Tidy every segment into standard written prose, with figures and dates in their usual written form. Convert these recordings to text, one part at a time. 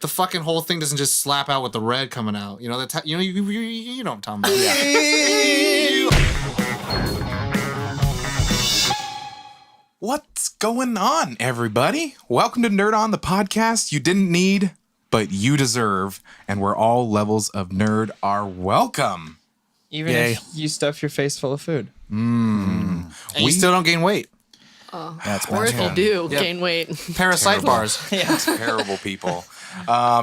the fucking whole thing doesn't just slap out with the red coming out. You know, you know what I'm talking about. What's going on, everybody? Welcome to Nerd On, the podcast you didn't need, but you deserve, and where all levels of nerd are welcome. Even if you stuff your face full of food. And you still don't gain weight. That's or if you do gain weight. Parasite bars. Yeah, terrible people.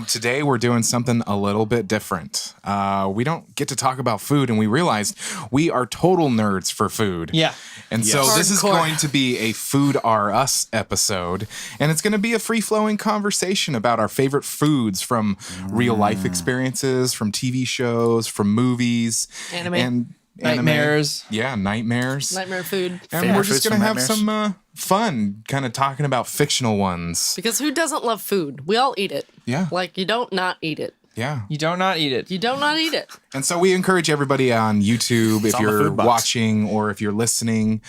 Today we're doing something a little bit different. We don't get to talk about food, and we realized we are total nerds for food. Yeah. And so this is going to be a Food Are Us episode, and it's going to be a free-flowing conversation about our favorite foods from real-life experiences, from TV shows, from movies. Anime. Nightmares. Yeah, nightmares. Nightmare food. And we're just going to have some fun kind of talking about fictional ones. Because who doesn't love food? We all eat it. Yeah. Like, you don't not eat it. Yeah. You don't not eat it. You don't not eat it. And so we encourage everybody on YouTube, if on the you're food box. watching or if you're listening,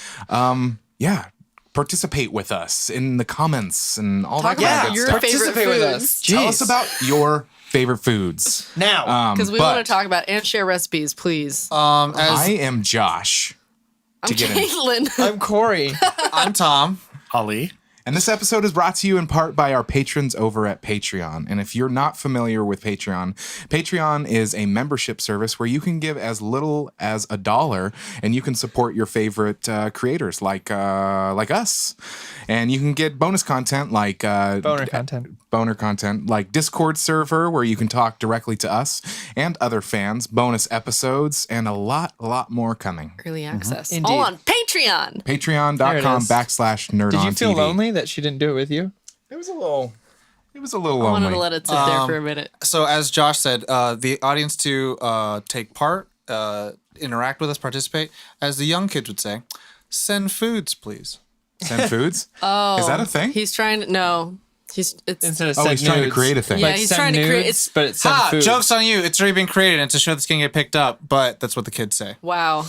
participate with us in the comments and all Talk that kind about of good your stuff. favorite Participate with foods. us. Tell us Jeez. about your favorite foods. Now. Because we but want to talk about and share recipes, please. I am Josh. I'm get in. Caitlin. I'm Corey. I'm Tom. Ali. And this episode is brought to you in part by our patrons over at Patreon. And if you're not familiar with Patreon, Patreon is a membership service where you can give as little as $1 and you can support your favorite creators like us. And you can get bonus content like boner content like Discord server where you can talk directly to us and other fans, bonus episodes, and a lot more coming. Early access. Indeed. All on Patreon. Patreon.com/nerd. Did you feel lonely that she didn't do it with you? It was a little I lonely. wanted to let it sit there for a minute. So as Josh said, the audience to take part, interact with us, participate, as the young kids would say, send foods, please. Send foods? Oh. Is that a thing? He's trying to, no. Instead of he's trying to create a thing. Yeah, Like he's send trying to create- nudes, it's- but it's send food. Joke's on you. It's already been created. And it's a show that's going to get picked up, but that's what the kids say. Wow.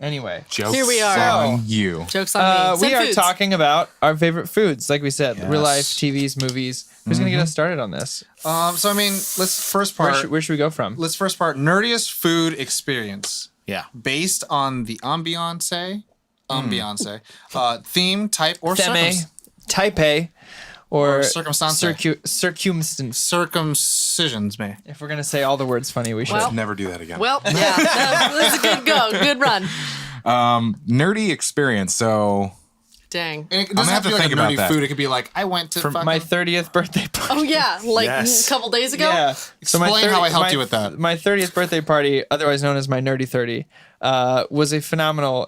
Anyway. Jokes Here we are. on you. Joke's on me. We Send are foods. talking about our favorite foods, like we said, Yes. real life, TVs, movies. Who's going to get us started on this? So I mean, let's first Where part. where should we go from? Let's first part nerdiest food experience Yeah. based on the ambiance, theme, type, or Theme, type A, or circumstance. circumstance. Circumcisions, may. If we're going to say all the words funny, we should. Well- Never do that again. Well, yeah. That's a good go. Good run. Nerdy experience. So Dang. And it gonna doesn't have to be like think a about nerdy that. food. It could be like, I went to from fucking... my 30th birthday party. Oh, yeah. Like Yes. a couple days ago? Yeah. Explain how I helped you with that. My 30th birthday party, otherwise known as my Nerdy 30, was a phenomenal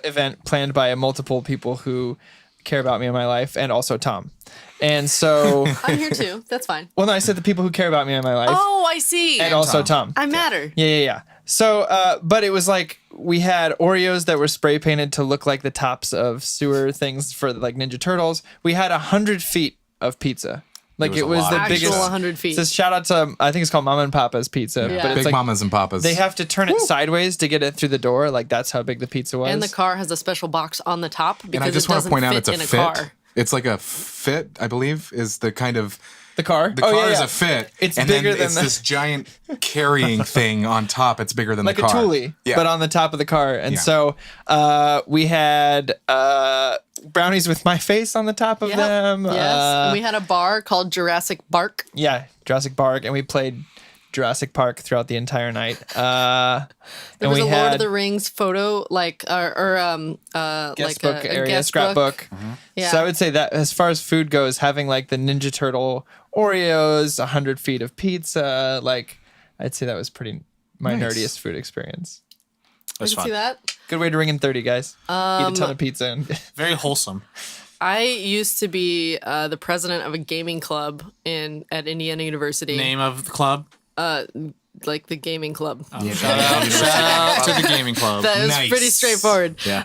event planned by multiple people who care about me in my life, and also Tom. And so, I'm here too. That's fine. well, no, I said the people who care about me in my life, Oh, I see. and also Tom. I matter. Yeah. So, but it was like we had Oreos that were spray painted to look like the tops of sewer things for like Ninja Turtles. We had 100 feet of pizza. Like was it a was lot the of Actual biggest. 100 feet. So shout out to I think it's called Mama and Papa's Pizza, Yeah. but it's Big like mamas and papas. they have to turn it sideways to get it through the door. Like that's how big the pizza was. And the car has a special box on the top because and I just it want doesn't to point out fit it's a in a fit. car. It's like a fit, I believe, is the kind of The car. the car is a fit. It's and bigger then than it's the- this giant carrying thing on top. It's bigger than like the a car. Thule, Yeah. but on the top of the car. And Yeah. so we had brownies with my face on the top of Yep. them. Yes. And we had a bar called Jurassic Bark. Yeah, Jurassic Park, and we played Jurassic Park throughout the entire night. There And was we a Lord of had the Rings photo, like guest like book a area, guest scrapbook. Yeah. So I would say that as far as food goes, having like the Ninja Turtle Oreos, 100 feet of pizza, like I'd say that was pretty my Nice. nerdiest food experience. I can see that. Good way to ring in 30, guys. Eat a ton of pizza. And Very wholesome. I used to be the president of a gaming club at Indiana University. Name of the club? Like the gaming club. Shout out to the gaming club. That was Nice. pretty straightforward. Yeah.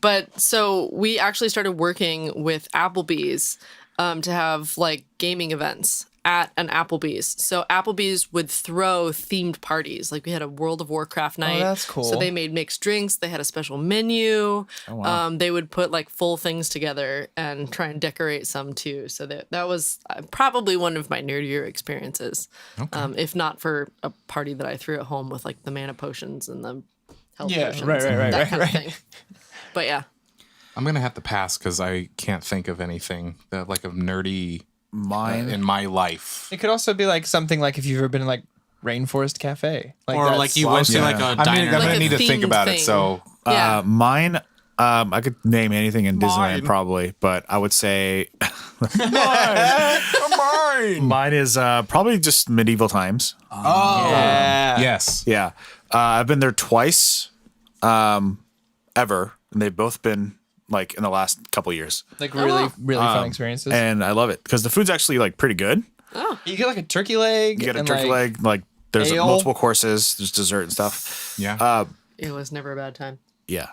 But so we actually started working with Applebee's to have like gaming events at an Applebee's. So Applebee's would throw themed parties. Like we had a World of Warcraft night. that's cool. So they made mixed drinks. They had a special menu. Oh, wow. They would put like full things together and try and decorate some too. So that was probably one of my nerdier experiences. If not for a party that I threw at home with like the mana potions and the health potions. right, and that right, kind of thing. But yeah. I'm gonna have to pass because I can't think of anything that like a nerdy Mine. in my life. It could also be like something like if you've ever been in like Rainforest Cafe. Or that's- like you went to like a I'm diner. gonna Like a need to think themed about it. thing. So Yeah. Mine. I could name anything in Disneyland Mine. probably, but I would say mine. mine is probably just medieval times. Oh, Yeah. yes. Yeah, I've been there twice, ever, and they've both been like in the last couple years, Like really fun experiences. and I love it because the food's actually like pretty good. You get like a turkey leg. You get a and, turkey like, leg, like there's ale. multiple courses, there's dessert and stuff. Yeah. It was never a bad time. Yeah,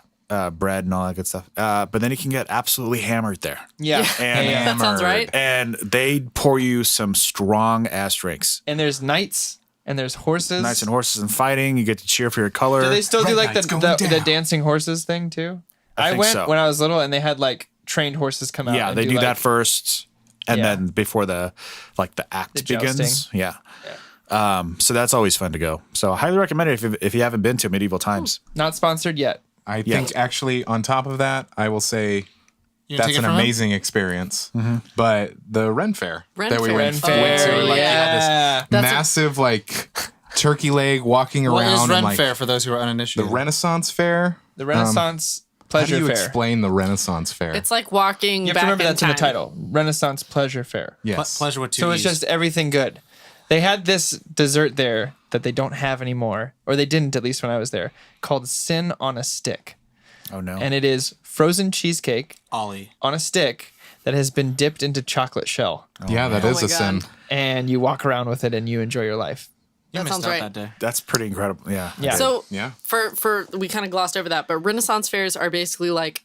bread and all that good stuff. But then you can get absolutely hammered there. Yeah. And yeah. That sounds right. and they pour you some strong ass drinks. And there's knights and there's horses. Knights and horses and fighting. You get to cheer for your color. Do they still do Red like Knight's the going the down. dancing horses thing too? I think went so. when I was little and they had like trained horses come out. Yeah, and they do like, that first, and Yeah. then before the act The begins. jousting. Yeah. So that's always fun to go. So I highly recommend it if you haven't been to medieval times. Not sponsored yet. I think actually on top of that, I will say You that's take it an from him? amazing experience. But the Ren Fair Ren that we Fair. went, Ren went to, Fair, like, had yeah. this That's a- massive like turkey leg walking What around is Ren and like Fair for those who are the uninitiated? Renaissance Fair. The Renaissance How do Pleasure you Fair. explain the Renaissance Fair? It's like walking You have back to remember in that's in the time. title. Renaissance Pleasure Fair. yes. Pleasure with two So it's E's. just everything good. They had this dessert there that they don't have anymore, or they didn't at least when I was there, called Sin on a Stick. Oh no. And it is frozen cheesecake Ollie. on a stick that has been dipped into chocolate shell. Yeah, that Oh is my a sin. God. And you walk around with it and you enjoy your life. You That missed sounds out right. that day. That's pretty incredible. Yeah. Yeah. So Yeah. for we kind of glossed over that, but Renaissance fairs are basically like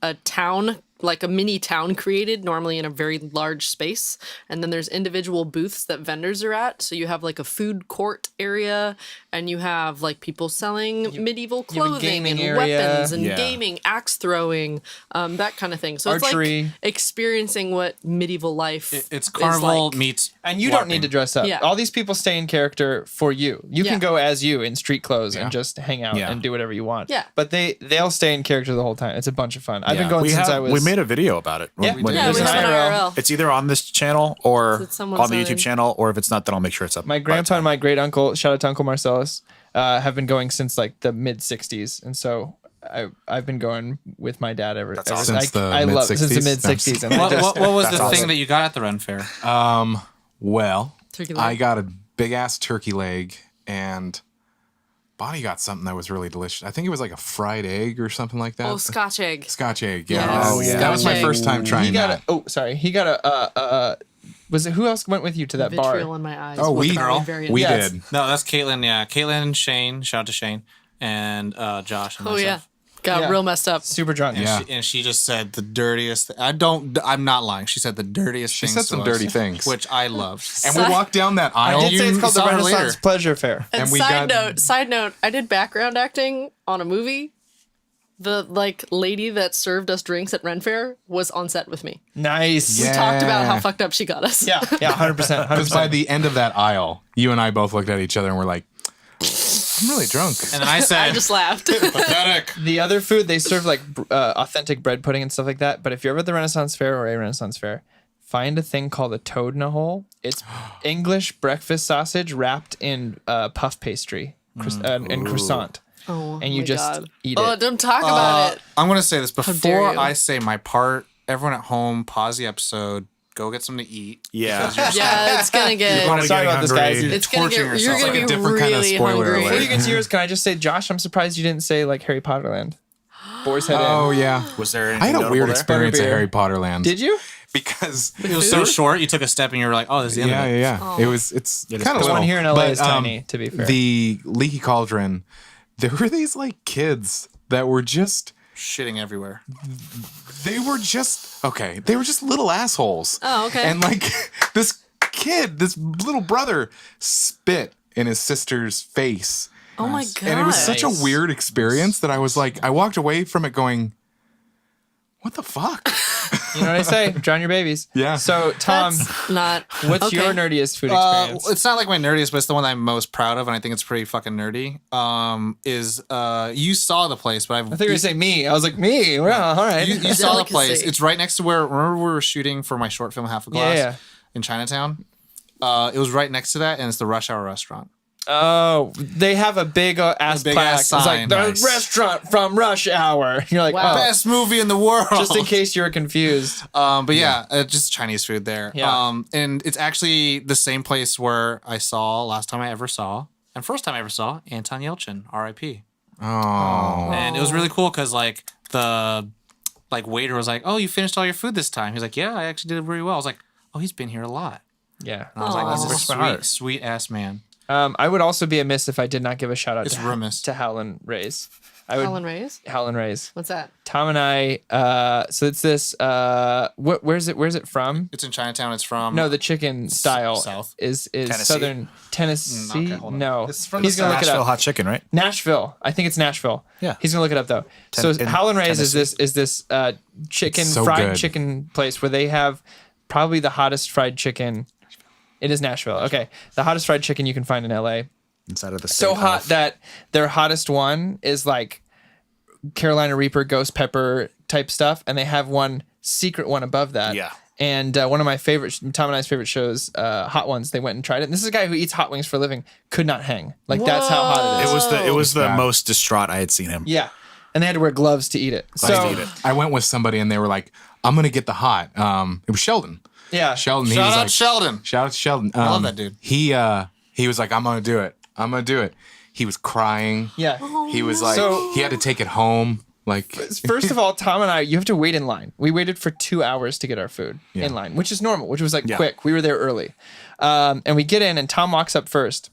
a town, like a mini town created normally in a very large space, and then there's individual booths that vendors are at. So you have like a food court area, and you have like people selling medieval you have a clothing gaming and area. weapons and Yeah. gaming, axe throwing, that kind of thing. So Archery. it's like experiencing what medieval life It's is carnival like. meets. And you don't need to dress up. Yeah. All these people stay in character for you. You Yeah. can go as you in street clothes Yeah. and just hang out Yeah. and do whatever you want. Yeah. But they'll stay in character the whole time. It's a bunch of fun. I've been Yeah. going we since I was. we made a video about it. Yeah, When- we Yeah, There's we an have an IRL. IRL. It's either on this channel or It's someone's on the YouTube own. channel, or if it's not, then I'll make sure it's up. My grandpa and my great uncle, shout out to Uncle Marcellus, have been going since like the mid '60s, and so I've been going with my dad ever awesome. Since the I love since the mid-60s? mid '60s. And I What, just, what was the That's thing awesome. that you got at the Ren Fair? Well, Turkey leg. I got a big ass turkey leg, and Bonnie got something that was really delicious. I think it was like a fried egg or something like that. Oh, Scotch egg. Scotch egg. Yeah. Yes. Oh, yeah. That was my Scotch first time trying he got that. he got a was it who else went with you to that bar? Vitriol in my eyes. Oh, with we- the girl? variant. we Yes. did. No, that's Caitlin. Yeah, Caitlin and Shane. Shout out to Shane and Josh. And Oh yeah, myself. got Yeah. real messed up. Super drunk. Yeah. And she just said the dirtiest. I'm not lying. She said the dirtiest. She things said to some us, dirty things. which I loved. And we walked down that I aisle. did say it's called the saw her Renaissance later. Pleasure Fair. And And we side note, I did background acting on a movie. The like lady that served us drinks at Ren Fair was on set with me. Nice. Yeah. We talked about how fucked up she got us. Yeah, 100%. Because by the end of that aisle, you and I both looked at each other and were like, I'm really drunk. And then I said, I just laughed. pathetic. The other food, they serve like authentic bread pudding and stuff like that. But if you're ever at the Renaissance Fair or a Renaissance Fair, find a thing called a toad in a hole. It's English breakfast sausage wrapped in puff pastry and croissant. Oh, And you my just God. eat Oh, it. don't talk about it. I'm gonna say this dare before you. I say my part. Everyone at home, pause the episode. Go get something to eat. Yeah. because you're Yeah, it's gonna get. You're Sorry about this, guys. You're It's gonna torturing get. You're yourself. gonna Like a be different kind of really spoiler hungry. Before you alert. get to yours, can I just say, Josh, I'm surprised you didn't say like Harry Potter Land. Boar's Head Oh, Inn. yeah. Was there? I anything had a notable weird there? experience at Butterbeer. Harry Potter Land. Did you? Because It was so short. You took a step and you were like, "Oh, this is the end yeah, of it." yeah. It's kind of The little. one here in LA But, is tiny, to be fair. The Leaky Cauldron, there were these like kids that were just shitting everywhere. They were just okay. They were just little assholes. Oh, okay. And like this kid, this little brother, spit in his sister's face. Oh my god. And it was such a Nice. weird experience that I was like, I walked away from it going, what the fuck? You know what I say? Drown your babies. Yeah. So, Tom, That's not. what's okay. your nerdiest food experience? It's not like my nerdiest, but it's the one I'm most proud of, and I think it's pretty fucking nerdy. Is you saw the place, but I thought you were going to say me. I was like, me? Well, all right. you saw the Delicacy. place. It's right next to where. Remember we were shooting for my short film Half a Glass Yeah. in Chinatown. It was right next to that, and it's the Rush Hour restaurant. Oh, they have a big ass big plaque. ass It's like sign. the Nice. restaurant from Rush Hour. You're like, Wow. oh, Best movie in the world. just in case you were confused. But yeah, just Chinese food there. Yeah. And it's actually the same place where I saw last time I ever saw, and first time I ever saw Anton Yelchin, R.I.P. Oh. And it was really cool because like the waiter was like, "Oh, you finished all your food this time?" He's like, "Yeah, I actually did it really well." I was like, "Oh, he's been here a lot." Yeah. And I was like, "This is a Breaks my heart. sweet ass man." I would also be amiss if I did not give a shout out It's to, remiss. to Howlin' Rays. I would Howlin' Rays? Howlin' Rays. What's that? Tom and I. So it's this. Where's it from? It's in Chinatown. It's from No, the chicken style South. is Tennessee? southern Tennessee. okay, hold on. No, It's from he's the gonna look it Nashville up. hot chicken, right? Nashville. I think it's Nashville. Yeah. He's gonna look it up though. So in Howlin' Rays is Tennessee. this chicken It's so fried good. chicken place where they have probably the hottest fried chicken. It is Nashville. Okay, the hottest fried chicken you can find in LA. Inside of the So state hot of- that their hottest one is like Carolina Reaper, ghost pepper type stuff, and they have one secret one above that. Yeah. And one of my favorite, Tom and I's favorite shows, Hot Ones. They went and tried it. And this is a guy who eats hot wings for a living. Could not hang. Like that's how hot it is. it was the bad. most distraught I had seen him. Yeah. And they had to wear gloves to eat it. Gloves So to eat it. I went with somebody and they were like, I'm gonna get the hot. It was Sheldon. yeah. Sheldon. he Shout was out like, Sheldon. Shout out to Sheldon. love that dude. He was like, I'm gonna do it. I'm gonna do it. He was crying. Yeah. He was like, So- he had to take it home. Like, First of all, Tom and I, you have to wait in line. We waited for 2 hours to get our food in line, which is normal, which was like quick. We were there early. And we get in, and Tom walks up first.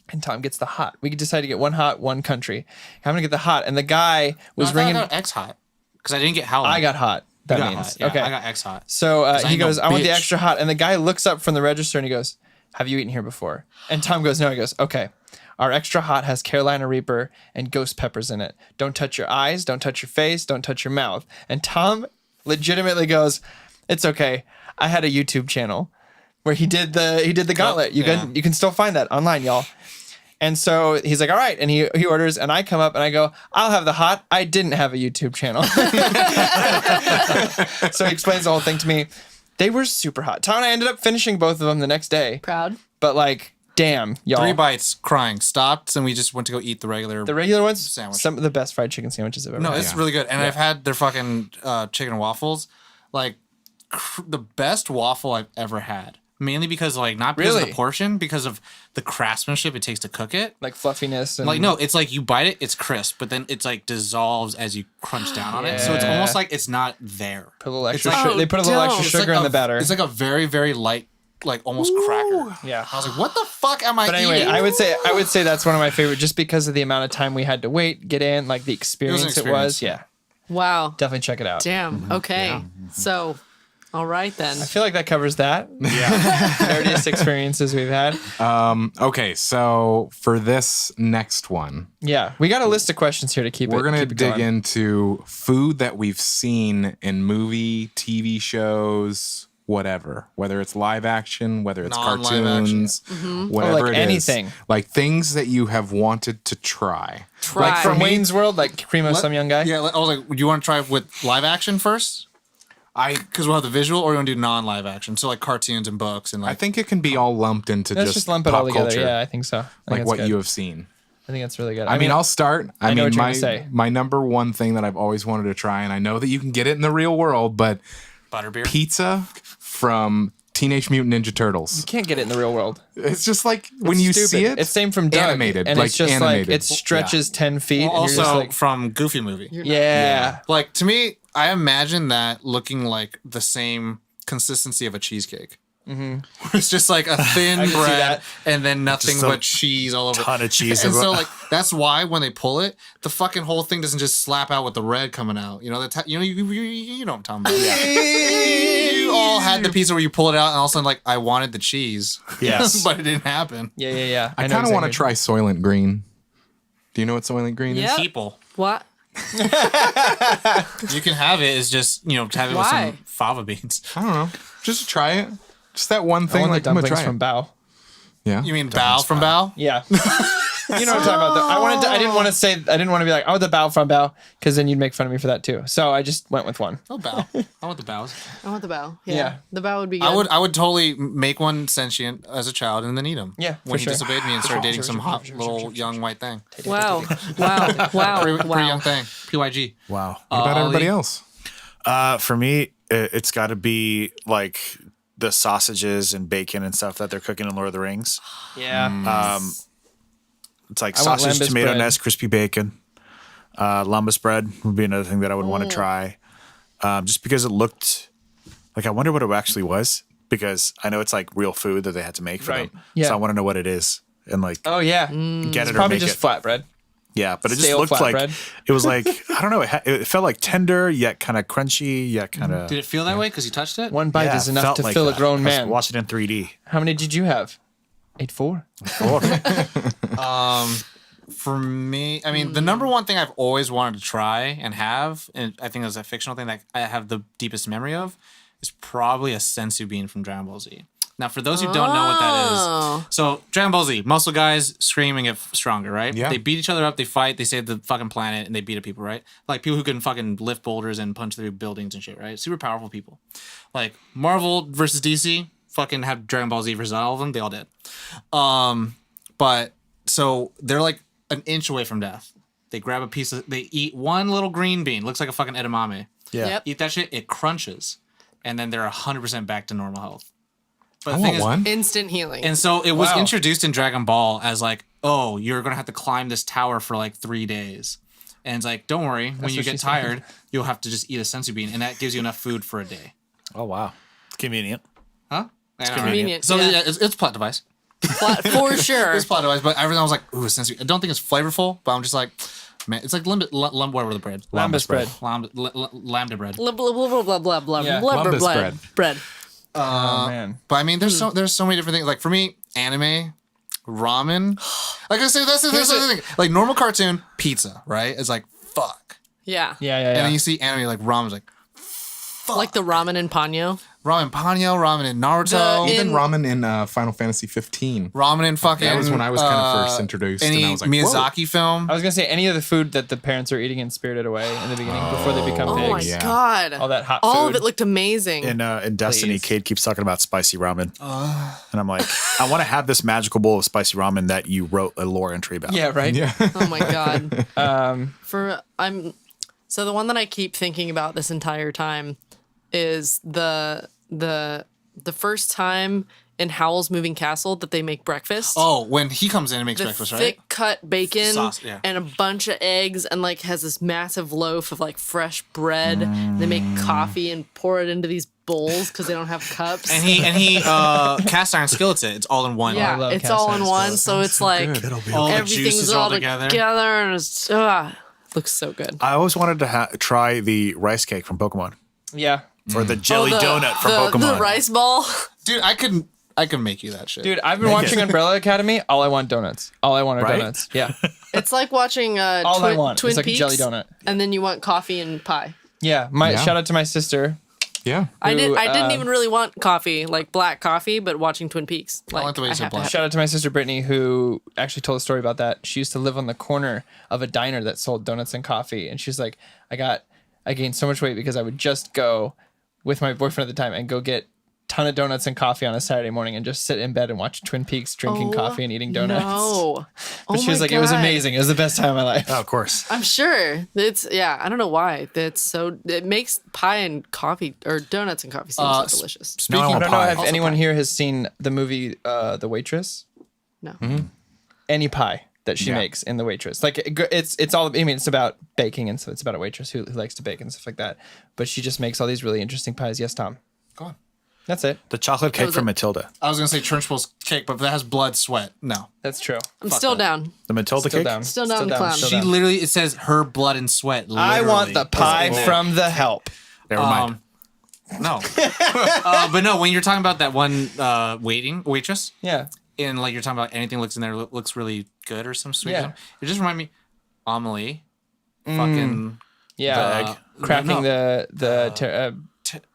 And Tom gets the hot. We decided to get one hot, one country. I'm going to get the hot. And the guy was ringing. I got X hot because I didn't get Howlin'. I got hot. That You got means. hot. Yeah, okay. I got X hot. So I he ain't no goes, I want the bitch. extra hot. And the guy looks up from the register and he goes, have you eaten here before? And Tom goes, no. He goes, okay. Our extra hot has Carolina Reaper and ghost peppers in it. Don't touch your eyes. Don't touch your face. Don't touch your mouth. And Tom legitimately goes, it's okay. I had a YouTube channel where he did the gauntlet. You can still find that online, y'all. And so he's like, all right. And he orders, and I come up and I go, I'll have the hot. I didn't have a YouTube channel. So he explains the whole thing to me. They were super hot. Tom and I ended up finishing both of them the next day. Proud. But like, damn, y'all. 3 bites, crying, stopped, and we just went to go eat the regular. The regular ones, Sandwich. some of the best fried chicken sandwiches I've ever No, had. it's really good, and I've had their fucking chicken and waffles, like the best waffle I've ever had. Mainly because not because of Really? the portion, because of the craftsmanship it takes to cook it. Like fluffiness. And, Like no, it's like you bite it, it's crisp, but then it's like dissolves as you crunch down on it. So it's almost like it's not there. Put a little It's extra like- they put a little extra It's sugar like in the batter. It's like a very very light, like almost cracker. Yeah. I was like, what the fuck am I But anyway, eating? I would say that's one of my favorite, just because of the amount of time we had to wait, get in, like the experience it was. experience. Yeah, Wow. definitely check it out. Damn. Okay. So, all right then. I feel like that covers that. Yeah, nerdiest experiences we've had. okay, so for this next one, Yeah, we got a list of questions here to keep. we're gonna keep it dig going. into food that we've seen in movie, TV shows, whatever. Whether it's live action, whether it's Non-live cartoons, whatever Or, like, it is. anything. Like things that you have wanted to try. Try. Like from me- Wayne's World, like Primo, some young guy. Yeah, I was like, do you want to try with live action first? Because we'll have the visual, or you want to do non-live action? So like cartoons and books and I like. think it can be all lumped into Let's just lump it pop all together. culture, Yeah, I think so. I think like that's what good. you have seen. I think that's really good. I mean, I'll start. I know mean, what you're my gonna say. my number one thing that I've always wanted to try, and I know that you can get it in the real world, but Butterbeer. pizza from Teenage Mutant Ninja Turtles. you can't get it in the real world. It's just like when It's you stupid. see it, It's same from Doug, animated, and like it's just animated. like it stretches 10 feet. Well, and you're just also like, from Goofy movie. yeah. Like to me, I imagine that looking like the same consistency of a cheesecake. It's just like a thin can see bread that. and then nothing Just a but cheese all over. ton of cheese. And so like that's why when they pull it, the fucking whole thing doesn't just slap out with the red coming out. You know you know what I'm talking about. You all had the pizza where you pull it out and all of a sudden like I wanted the cheese. Yes. But it didn't happen. Yeah. I know kind of want to exactly. try Soylent Green. Do you know what Soylent Green is? Yep. People. What? You can have it. It's just have it Why? with some fava beans. I don't know. Just try it. Just that one I thing. want Like the I'm gonna dumplings try from it. Bao. Yeah. You mean Bao from Bao? Yeah. You know what I'm talking about. Though. I didn't want to be like, oh, the Bao from Bao, because then you'd make fun of me for that too. So I just went with one. Oh, Bao. I want the Baos. I want the bow. Yeah. Yeah. The bow would be good. I would totally make one sentient as a child and then eat him. Yeah, When for he sure. disobeyed me and started dating some hot little young white thing. Wow. Wow. Pretty Wow. young thing. PYG. Wow. What about everybody Ollie? else? For me, it's got to be like the sausages and bacon and stuff that they're cooking in Lord of the Rings. Yeah. It's like I want sausage, lambus tomato bread. nest, crispy bacon. Lambus bread would be another thing that I would want to try. Just because it looked like, I wonder what it actually was, because I know it's like real food that they had to make for Right. them. Yeah. So I want to know what it is and like Oh yeah. get it or Probably make just it. flatbread. Yeah, but it just stale looked like flatbread. it was like I don't know. It felt like tender yet kind of crunchy yet kind of. Did it feel that way because you touched it? One bite is enough to fill a grown man. Watch it in 3D. How many did you have? 8-4. For me, I mean, the number one thing I've always wanted to try and have, and I think it's a fictional thing that I have the deepest memory of, is probably a sensu bean from Dragon Ball Z. Now, for those who don't know what that is, so Dragon Ball Z, muscle guys scream and get stronger, right? Yeah. They beat each other up, they fight, they save the fucking planet, and they beat up people, right? Like people who can fucking lift boulders and punch through buildings and shit, right? Super powerful people. Like Marvel versus DC, fucking have Dragon Ball Z versus all of them, they all did. But so they're like an inch away from death. They grab a piece of, they eat one little green bean, looks like a fucking edamame. Yeah. Yep. Eat that shit, it crunches, and then they're 100% back to normal health. But I the want thing is, one. Instant healing. and so it was Wow. introduced in Dragon Ball as like, oh, you're gonna have to climb this tower for like 3 days, and it's like, don't worry, when you what get she said. tired, you'll have to just eat a sensu bean, and that gives you enough food for a day. Oh wow, it's convenient. Huh? It's convenient, So yeah. it's a plot device. For sure. It's a plot device, but everyone was like, ooh, sensu. I don't think it's flavorful, but I'm just like, man, it's like whatever the bread. Lambus bread. Lambda bread. Blah blah blah blah blah blah blah Yeah. blah blah Lumbus blah bread. bread. Oh man. But I mean, there's so many different things. Like for me, anime, ramen. Like I said, that's the thing. Like normal cartoon, pizza, right? It's like fuck. Yeah. Yeah. And then you see anime like ramen's like Like the ramen and panyo. ramen Ponyo, ramen in Naruto, The- Even in- ramen in Final Fantasy 15. ramen in fucking. That was when I was kind of first introduced, Any and I was like, Miyazaki film. I was gonna say any of the food that the parents are eating in Spirited Away in the beginning before they become Oh pigs. my yeah. god. All that hot All food. of it looked amazing. In Destiny, Please. Cade keeps talking about spicy ramen, and I'm like, I want to have this magical bowl of spicy ramen that you wrote a lore entry about. Yeah. Right. Yeah. Oh my god. So the one that I keep thinking about this entire time is the first time in Howl's Moving Castle that they make breakfast. Oh, when he comes in and makes The breakfast, right? thick cut bacon Sauce, yeah. and a bunch of eggs and like has this massive loaf of like fresh bread. They make coffee and pour it into these bowls because they don't have cups. And he cast iron skillets it. It's all in one. yeah, love it's cast all iron in one, skillet. so it's like All the everything's juices all all together. and it's looks so good. I always wanted to try the rice cake from Pokemon Yeah. or the jelly Oh, donut from the Pokemon. rice ball. Dude, I can make you that shit. Dude, I've been watching Umbrella Academy. All I want donuts. All I want are Right? donuts. Yeah. It's like watching All I want Twin is like Peaks, a jelly donut. and then you want coffee and pie. Yeah. Shout out to my sister. Yeah. I Who, didn't even really want coffee, like black coffee, but watching Twin Peaks. like the way you said have to black. have- Shout out to my sister Brittany, who actually told a story about that. She used to live on the corner of a diner that sold donuts and coffee, and she's like, I gained so much weight because I would just go with my boyfriend at the time and go get a ton of donuts and coffee on a Saturday morning and just sit in bed and watch Twin Peaks, drinking coffee and eating donuts. No. But she was like, it was amazing. It was the best time of my life. Oh, of course. I'm sure. I don't know why. It makes pie and coffee or donuts and coffee seem so delicious. Now I I want don't know pie. if anyone here has seen the movie The Waitress. No. Any pie that she makes in The Waitress, like it's all. I mean, it's about baking, and so it's about a waitress who likes to bake and stuff like that. But she just makes all these really interesting pies. Yes, Tom. Go on. That's it. The chocolate cake was from it. Matilda. I was gonna say Trunchbull's cake, but that has blood, sweat. No. That's true. I'm still down. The Matilda Still cake? down. Still down to clown. Still She down. literally, it says her blood and sweat. I want literally. the pie It's in from the help. Never mind. No. But no, when you're talking about that one waitress, Yeah. and like you're talking about anything looks in there looks really good or some sweet. Yeah. It just reminded me, Amelie, fucking Yeah. Bag. Cracking no.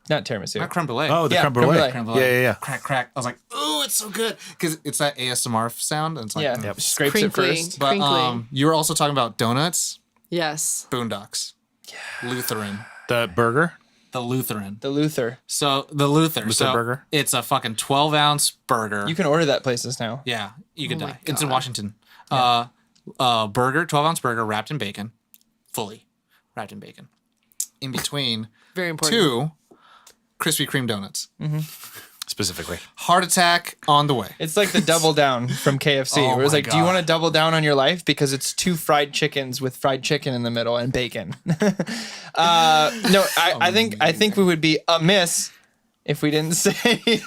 not tiramisu. not creme brulee. Oh, the Yeah, creme brulee. creme Creme brulee. Yeah. Crack, crack. I was like, ooh, it's so good because it's that ASMR sound. And it's like, Yeah. Yep. Scrapes Crinkly. it first. But Crinkly. you were also talking about donuts, Yes. Boondocks, Lutheran, The burger. the Lutheran. The Luther. So the Luther. Luther so burger? It's a fucking 12-ounce burger. You can order that places now. Yeah, you could Oh my die. It's in God. Washington. Burger, 12-ounce burger, wrapped in bacon, fully wrapped in bacon. In between Very important. 2 Krispy Kreme donuts. Specifically. Heart attack on the way. It's like the double down from KFC, Oh where it's my like, do you God. want to double down on your life because it's 2 fried chickens with fried chicken in the middle and bacon? No, I think we would be amiss if we didn't say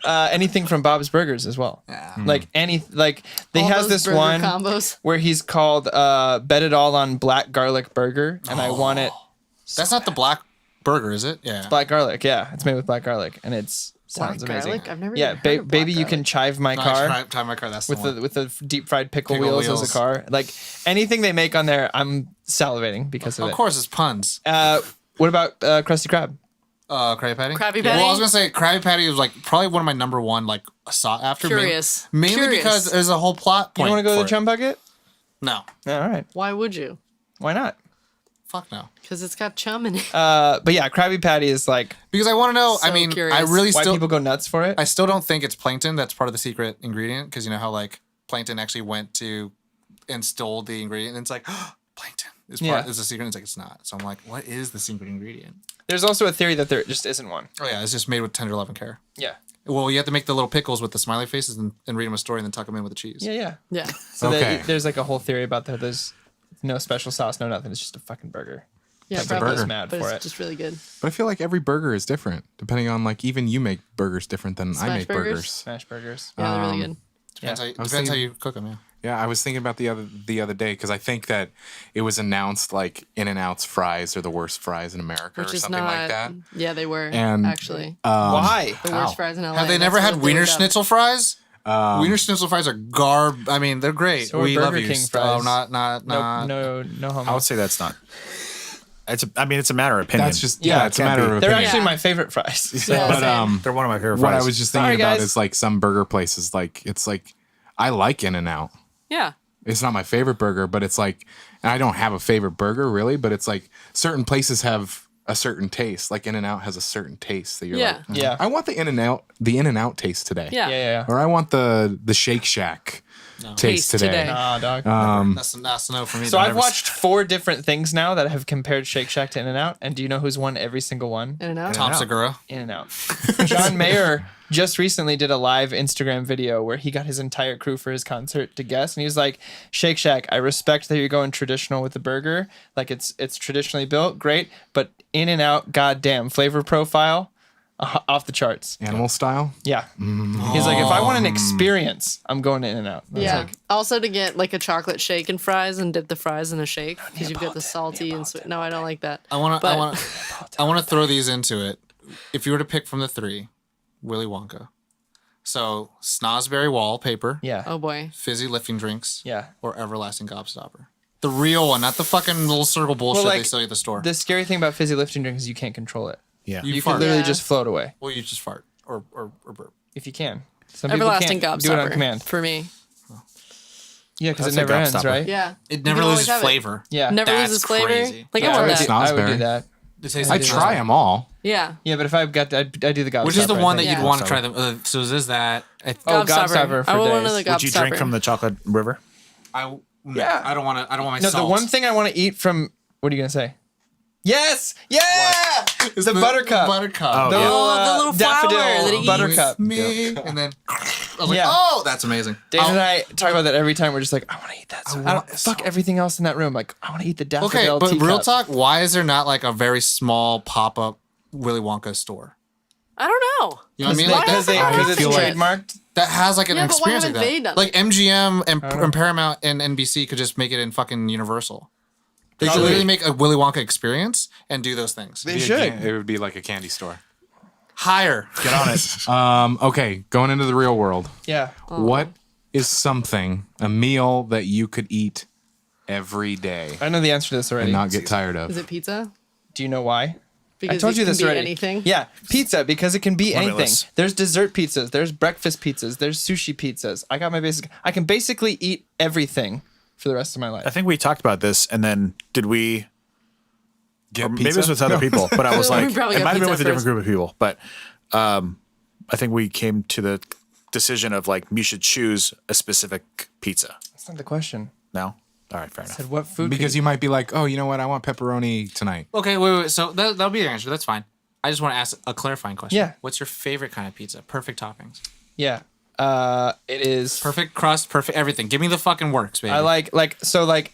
anything from Bob's Burgers as well. Yeah. Like they All has those this burger one combos. where he's called Bet It All on Black Garlic Burger, and I want it That's not the black burger, is it? Yeah. black garlic. Yeah, it's made with black garlic, and it's sounds Black amazing. garlic? I've never Yeah, even heard of baby, black you can chive my No, car. Time my car. That's with the one. the deep fried pickle, Pickle wheels, as wheels. a car. Like anything they make on there, I'm salivating because of Of it. course, it's puns. What about Krusty Krab? Krabby Patty. Krabby Well, I Patty? was gonna say Krabby Patty was like probably one of my number one like sought after. Curious. Mainly Curious. because there's a whole plot You point. want to go to for the it. chum bucket? No. All right, Why would you? why not? Fuck no. Because it's got chum in it. But yeah, Krabby Patty is like Because I want to know. I So mean, curious. I really why still. people go nuts for it. I still don't think it's plankton. That's part of the secret ingredient. Because you know how like plankton actually went to and stole the ingredient. And it's like plankton is part Yeah. is a secret. And it's like it's not. So I'm like, what is the secret ingredient? There's also a theory that there just isn't one. Oh yeah, it's just made with tender love and care. Yeah, Well, you have to make the little pickles with the smiley faces and read them a story and then tuck them in with the cheese. yeah. Yeah. So Okay. there's like a whole theory about that. There's no special sauce, no nothing. It's just a fucking burger. Yeah, Like, probably. I'm just burger. mad But for it's it. just really good. But I feel like every burger is different, depending on like even you make burgers different than I Smash make burgers? burgers. Smash burgers. Yeah, they're really good. Depends, Yeah. how, you, was depends how thinking- you cook them. Yeah. Yeah, I was thinking about the other day because I think that it was announced like In-N-Out's fries are the worst fries in America Which or is something not. like that. Yeah, they were And, actually Why? the worst fries in LA. Have they and never that's had what they Wiener were dubbed. Schnitzel fries? Wiener Schnitzel fries are garb. I mean, they're great. So are we love Burger you. King Oh, fries. not. No homo. I would say that's not. It's a matter of opinion. That's just Yeah, yeah, it it's a can't matter be. of They're opinion. actually Yeah. my favorite fries. Yeah, But same. They're one of my favorite what fries. I was just Sorry, thinking about guys. is like some burger places like it's like I like In-N-Out. Yeah. It's not my favorite burger, but it's like, and I don't have a favorite burger really, but it's like certain places have a certain taste. Like In-N-Out has a certain taste that you're Yeah. like, Yeah. I want the In-N-Out taste today. Yeah. Yeah. Or I want the Shake Shack taste Taste today. today. Nah, dog. That's a no for me. So Don't I've ever- watched 4 different things now that have compared Shake Shack to In-N-Out, and do you know who's won every single one? In and out. Tom Segura. In-N-Out. John Mayer just recently did a live Instagram video where he got his entire crew for his concert to guess, and he was like, "Shake Shack, I respect that you're going traditional with the burger, like it's traditionally built, great, but In-N-Out, goddamn, flavor profile, off the charts." Animal style. Yeah, he's like, if I want an experience, I'm going to In-N-Out. That's Yeah. like, Also to get like a chocolate shake and fries and dip the fries in a shake because you've got the salty and sweet. No, I don't like that. I want to. But- I want to throw these into it. If you were to pick from the 3, Willy Wonka. So Snosberry wallpaper. yeah, Oh boy. Fizzy lifting drinks. yeah. Or everlasting gobstopper. The real one, not the fucking little circle bullshit they like, sell you at the store. The scary thing about fizzy lifting drinks is you can't control it. yeah. You You fart. can literally Yeah. just float away Well, you just fart or burp. if you can. Some Everlasting people can't do it on gobstopper command. for me. Yeah, because it That's a never ends, gobstopper. right? Yeah. It You never can always loses have it. flavor. Yeah. Never That's loses flavor. crazy. Like Yeah, I want would that. not- I would do Snosberry. that. It tastes I like try them all. Yeah. Yeah, but if I've got, I do the gobstopper. Which is the I one that think. you'd Yeah. want to try them? So is that? Oh, Gobstopper. gobstopper for I want one days. of the Would you drink gobstopper. from the chocolate river? Yeah. I don't want to. I don't want my No, salt. the one thing I want to eat from. What are you gonna say? Yes, yeah, Is the buttercup. Buttercup. Oh, The yeah. little, the little flower daffodil that he eats. buttercup. Me and then I was like, Yeah. oh, that's amazing. Dave Oh, and I talk about that every time. We're just like, I want to eat that. So I want- don't, fuck everything else in that room. Like, I want to eat the daffodil. okay, but real teacup. talk. Why is there not like a very small pop up Willy Wonka store? I don't know. You know what I mean? Like Because it's feel like- trademarked. that has like an Yeah, but why experience like haven't they that. done Like it? MGM and Paramount and NBC could just make it in fucking Universal. They could literally make a Willy Wonka experience and do those things. They should. It would be like a candy store. Higher. Get on it. Okay, going into the real world. Yeah. What is something, a meal that you could eat every day I know the answer to this already. and not get tired of? Is it pizza? Do you know why? Because I told it you can this be already. anything. Yeah, pizza because it can be anything. Limitless. There's dessert pizzas. There's breakfast pizzas. There's sushi pizzas. I got my basic. I can basically eat everything for the rest of my I life. think we talked about this, and then did we? Get Or maybe it was with other people, but I was We like, probably it got might have been pizza with a different first. group of people. But I think we came to the decision of like you should choose a specific pizza. That's not the question. No, all right, fair enough. Said what food? Because you might be like, oh, you know what? I want pepperoni tonight. Okay, wait. So that'll be the answer. That's fine. I just want to ask a clarifying question. Yeah. What's your favorite kind of pizza? Perfect toppings. Yeah. It is. Perfect crust, perfect everything. Give me the fucking works, baby. I like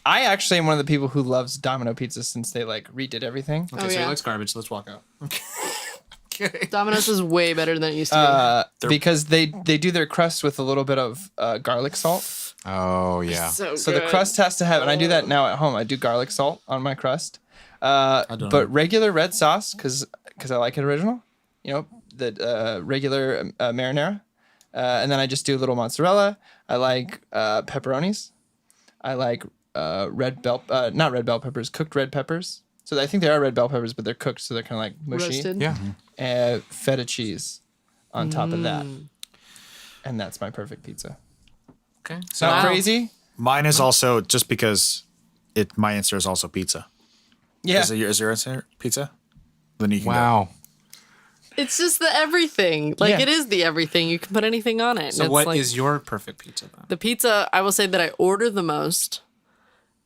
I actually am one of the people who loves Domino pizza since they like redid everything. Okay, Oh, so yeah. it looks garbage. Let's walk out. Okay. Domino's is way better than it used to Because they do their crust with a little bit of garlic salt. Oh, be. yeah. So So the good. crust has to have, and I do that now at home. I do garlic salt on my crust, don't know. but regular red sauce because I like it original. You know the regular marinara, and then I just do a little mozzarella. I like pepperonis. I like not red bell peppers, cooked red peppers. So I think they are red bell peppers, but they're cooked, so they're kind of like mushy. roasted. Yeah. Feta cheese on top of that, and that's my perfect pizza. Okay. It's not Wow. crazy. Mine is also just because my answer is also pizza. Yeah. Is your answer pizza? Then you can go. Wow. It's just the everything. Like Yeah. it is the everything. You can put anything on it. So And what it's is like, your perfect pizza then? the pizza? I will say that I order the most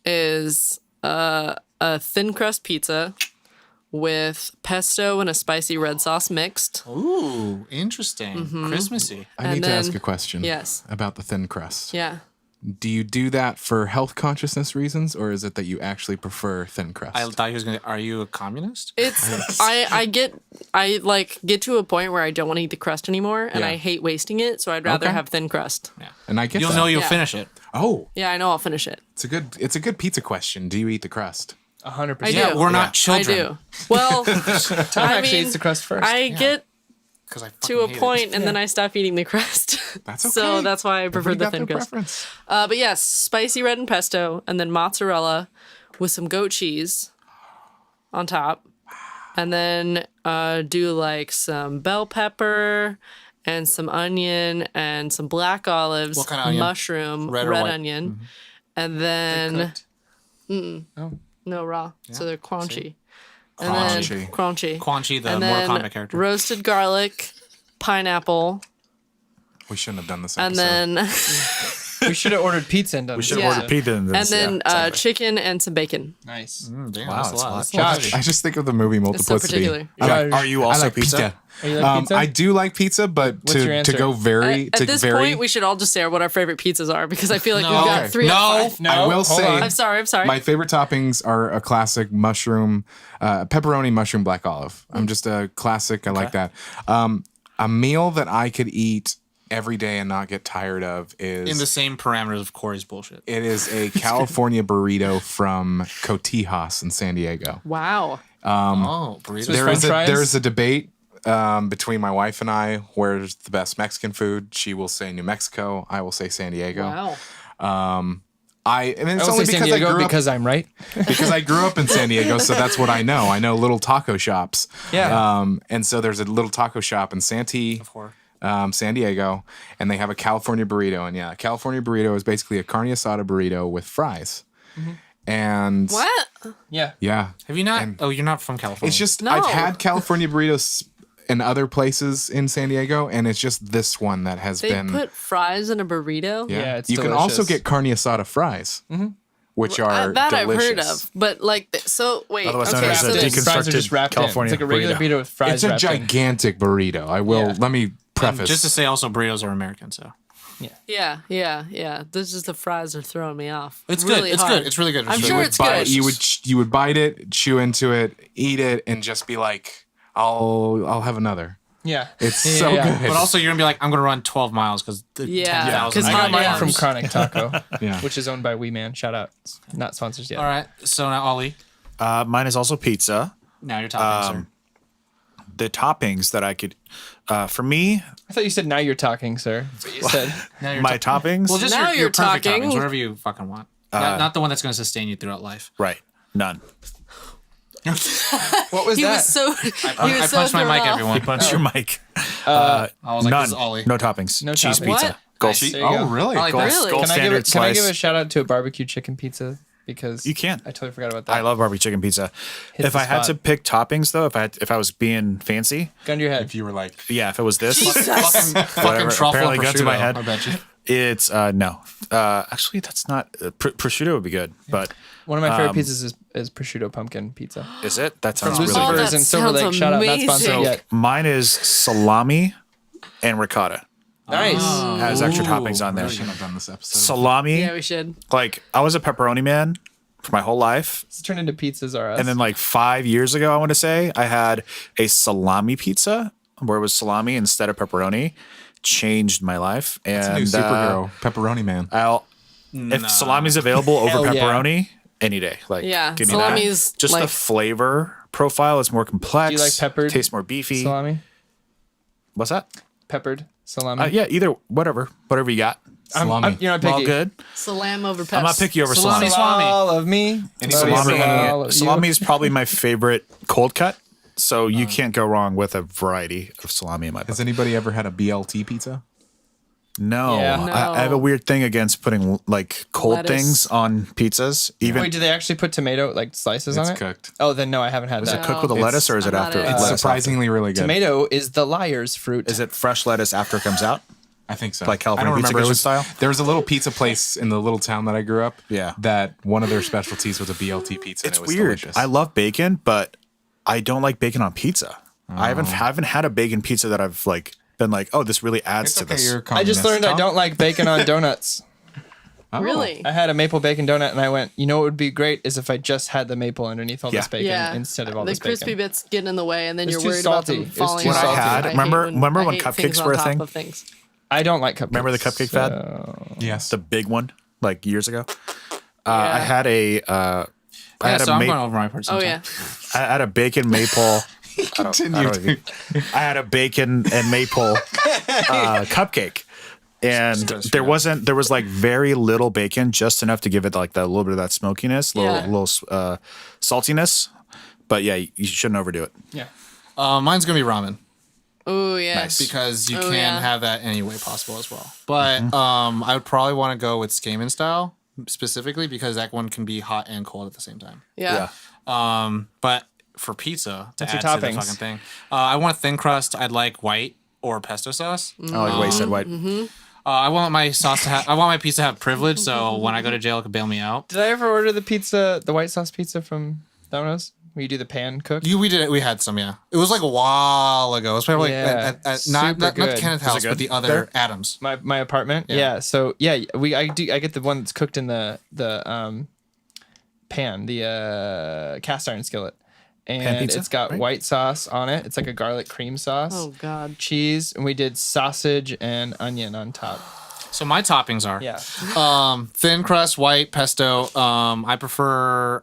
is a thin crust pizza with pesto and a spicy red sauce mixed. Ooh, interesting. Christmassy. I And need to ask then- a question. yes. About the thin crust. Yeah. Do you do that for health consciousness reasons, or is it that you actually prefer thin crust? I thought he was gonna. Are you a communist? It's I get to a point where I don't want to eat the crust anymore, and Yeah. I hate wasting it. So I'd rather Okay. have thin crust. Yeah. and I get You'll that. know you'll Yeah. finish it. Oh, Yeah, I know I'll finish it. it's a good pizza question. Do you eat the crust? 100%. I do. Yeah, we're not children. I do. Well, Tom I actually mean, eats the crust first. I get Because I to a point, and then I stop eating the crust. That's okay. So that's why I prefer Everybody the got thin their crust. preference. But yes, spicy red and pesto, and then mozzarella with some goat cheese on top, and then do like some bell pepper and some onion and some black olives, What kind of onion? mushroom, Red red, or white? onion, and then Oh. no raw, so they're crunchy. And Crunchy. then crunchy. Quan Chi, the And Mortal then Kombat character. roasted garlic, pineapple, We shouldn't have done this and episode. then We should have ordered pizza and done We this. should have Yeah. ordered pizza and and then chicken and some bacon. Nice. Damn, Wow, that's that's a a lot. lot. Josh, I just think of the movie It's so Multiplicity. particular. Are you also I like pizza? Oh, you like pizza? I do like pizza, but What's your to answer? go very At this point, we should all just say what our favorite pizzas are because I feel like we've got Okay. 3 out of 5. No, I will hold say on. I'm sorry. my favorite toppings are a classic mushroom, pepperoni mushroom black olive. I'm just a classic. I like that. A meal that I could eat every day and not get tired of is In the same parameters of Corey's bullshit. it is a California burrito from Cotijas in San Diego. Wow. Oh, burritos. French fries? There's a debate between my wife and I where's the best Mexican food. She will say New Mexico. I will say San Diego. Wow. And it's I will only say San because Diego I grew because I'm right. up because I grew up in San Diego, so that's what I know. I know little taco shops. Yeah. And so there's a little taco shop in Santee, San Diego, and they have a California burrito. And yeah, a California burrito is basically a carne asada burrito with fries. And What? Yeah. yeah, Have you not? Oh, you're not from California. it's just No. I've had California burritos in other places in San Diego, and it's just this one that has They been. put fries in a burrito? Yeah, it's you can also delicious. get carne asada fries, which are That delicious. I've heard of. But like, so wait. Otherwise known Okay, as so a there's, deconstructed Fries are just wrapped California in. It's like a regular burrito. burrito with fries It's a wrapped in. gigantic burrito. I will Yeah. let me And preface. just to say, also burritos are American, so yeah. This is the fries are throwing me off. it's really good. It's hard. good. It's really good. I'm It's sure really it's bite, good. you would bite it, chew into it, eat it, and just be like, I'll have another. Yeah. It's so good. But also, you're gonna be like, I'm gonna run 12 miles because Yeah. 10,000. 'Cause I got hot mine dogs. from Chronic Taco, Yeah. which is owned by Wee Man. Shout out. It's not sponsors yet. All right. So now, Ollie, Mine is also pizza. now you're talking, sir. The toppings that I could, for me, I thought you said now you're talking, sir. That's what you said. Now you're my toppings. Well, just Now your you're perfect talking. toppings, whatever you fucking want. Not the one that's gonna sustain you throughout life. Right. None. What was He that? was so. I punched my mic, everyone. Punch your mic. I was like, None. this is Ollie. No toppings. No Cheese toppings. pizza. What? Gold. There you Oh, go. really? I like Gold- that. Really? Gold Can I standard slice. give a shout out to a barbecue chicken pizza? Because You can. I totally forgot about that. I love barbecue chicken pizza. Hit If the I had spot. to pick toppings, though, if I was being fancy, Gun to your head. If you were like, yeah, if it was this, Fucking Whatever. truffle Apparently and gun to my prosciutto, head. I bet you. it's no. Actually, that's not prosciutto would be good, but One of my favorite pizzas is prosciutto pumpkin pizza. is it? That From sounds really Oh, good. Lucifer's that in Silver sounds Lake. Shout out, not sponsored amazing. yet. Mine is salami and ricotta. Nice. Has extra toppings on there. we should have done this episode. Salami, Yeah, we should. like I was a pepperoni man for my whole life. Let's turn into pizzas R Us. And then like 5 years ago, I want to say, I had a salami pizza where it was salami instead of pepperoni. Changed my life. And It's a new superhero, Pepperoni Man. if salami's available over Hell yeah. pepperoni, any day. Like Yeah, give me salami's that. Just the like- flavor profile is more complex. Do you like peppered Tastes more beefy. salami? What's that? Peppered salami? Yeah, either whatever you got. Salami. You're not picky. All good. Salam over peps. I'm not picky over salami. Salami. All of me. Salami, all of you. salami is probably my favorite cold cut. So you can't go wrong with a variety of salami in my book. Has anybody ever had a BLT pizza? No, Yeah. I have a weird thing against putting like cold Lettuce. things on pizzas. Even Wait, do they actually put tomato like slices It's on it? cooked. Oh, then no, I haven't had is that. it cooked with the It's- lettuce or is it I'm not after? a- It's lettuce surprisingly really good. Tomato is the liar's fruit. Is it fresh lettuce after it comes out? I think so. Like California I don't Pizza remember. It Kitchen was, style? There was a little pizza place in the little town that I grew up. Yeah. That one of their specialties was a BLT pizza. It's and it was weird. Delicious. I love bacon, but I don't like bacon on pizza. I haven't had a bacon pizza that I've like been like, oh, this really adds It's to okay, this. you're I just communist. learned I don't like bacon on donuts. Oh. Really? I had a maple bacon donut and I went, you know what would be great is if I just had the maple underneath all this Yeah. bacon Yeah. instead of all the this crispy bacon. bits get in the way, and then It's you're too worried salty. about them It's falling too apart. salty. What I had, hate remember I when hate cupcakes things were a on top thing? of things. I don't like cupcakes. Remember the cupcake fad? Yes. The big one, like years ago. I Yeah. had a Yeah, so I'm going over my part Oh sometimes. yeah. I had a bacon maple. Continue. I had a bacon and maple cupcake, and there was like very little bacon, just enough to give it like that little bit of that smokiness, Yeah. little saltiness. But yeah, you shouldn't overdo it. Yeah. Mine's gonna be ramen Oh yeah. Nice. because you Oh, can yeah. have that any way possible as well. But I would probably want to go with Skamen style specifically because that one can be hot and cold at the same time. Yeah. But for pizza to What's your add to the toppings? fucking thing, I want a thin crust. I'd like white or pesto sauce. I like wasted white. I want my sauce to have. I want my pizza to have privilege, so when I go to jail, it can bail me out. Did I ever order the pizza, the white sauce pizza from Domino's? Where you do the pan cook? We did it. We had some. Yeah, it was like a while ago. It was probably Yeah, at not super good. Kenneth Was it House, but good the other there? Adams. My apartment. Yeah. So yeah, I get the one that's cooked in the pan, the cast iron skillet, and pizza, it's got right? white sauce on it. It's like a garlic cream sauce, Oh god. cheese, and we did sausage and onion on top. So my toppings are Yeah. thin crust, white pesto. I prefer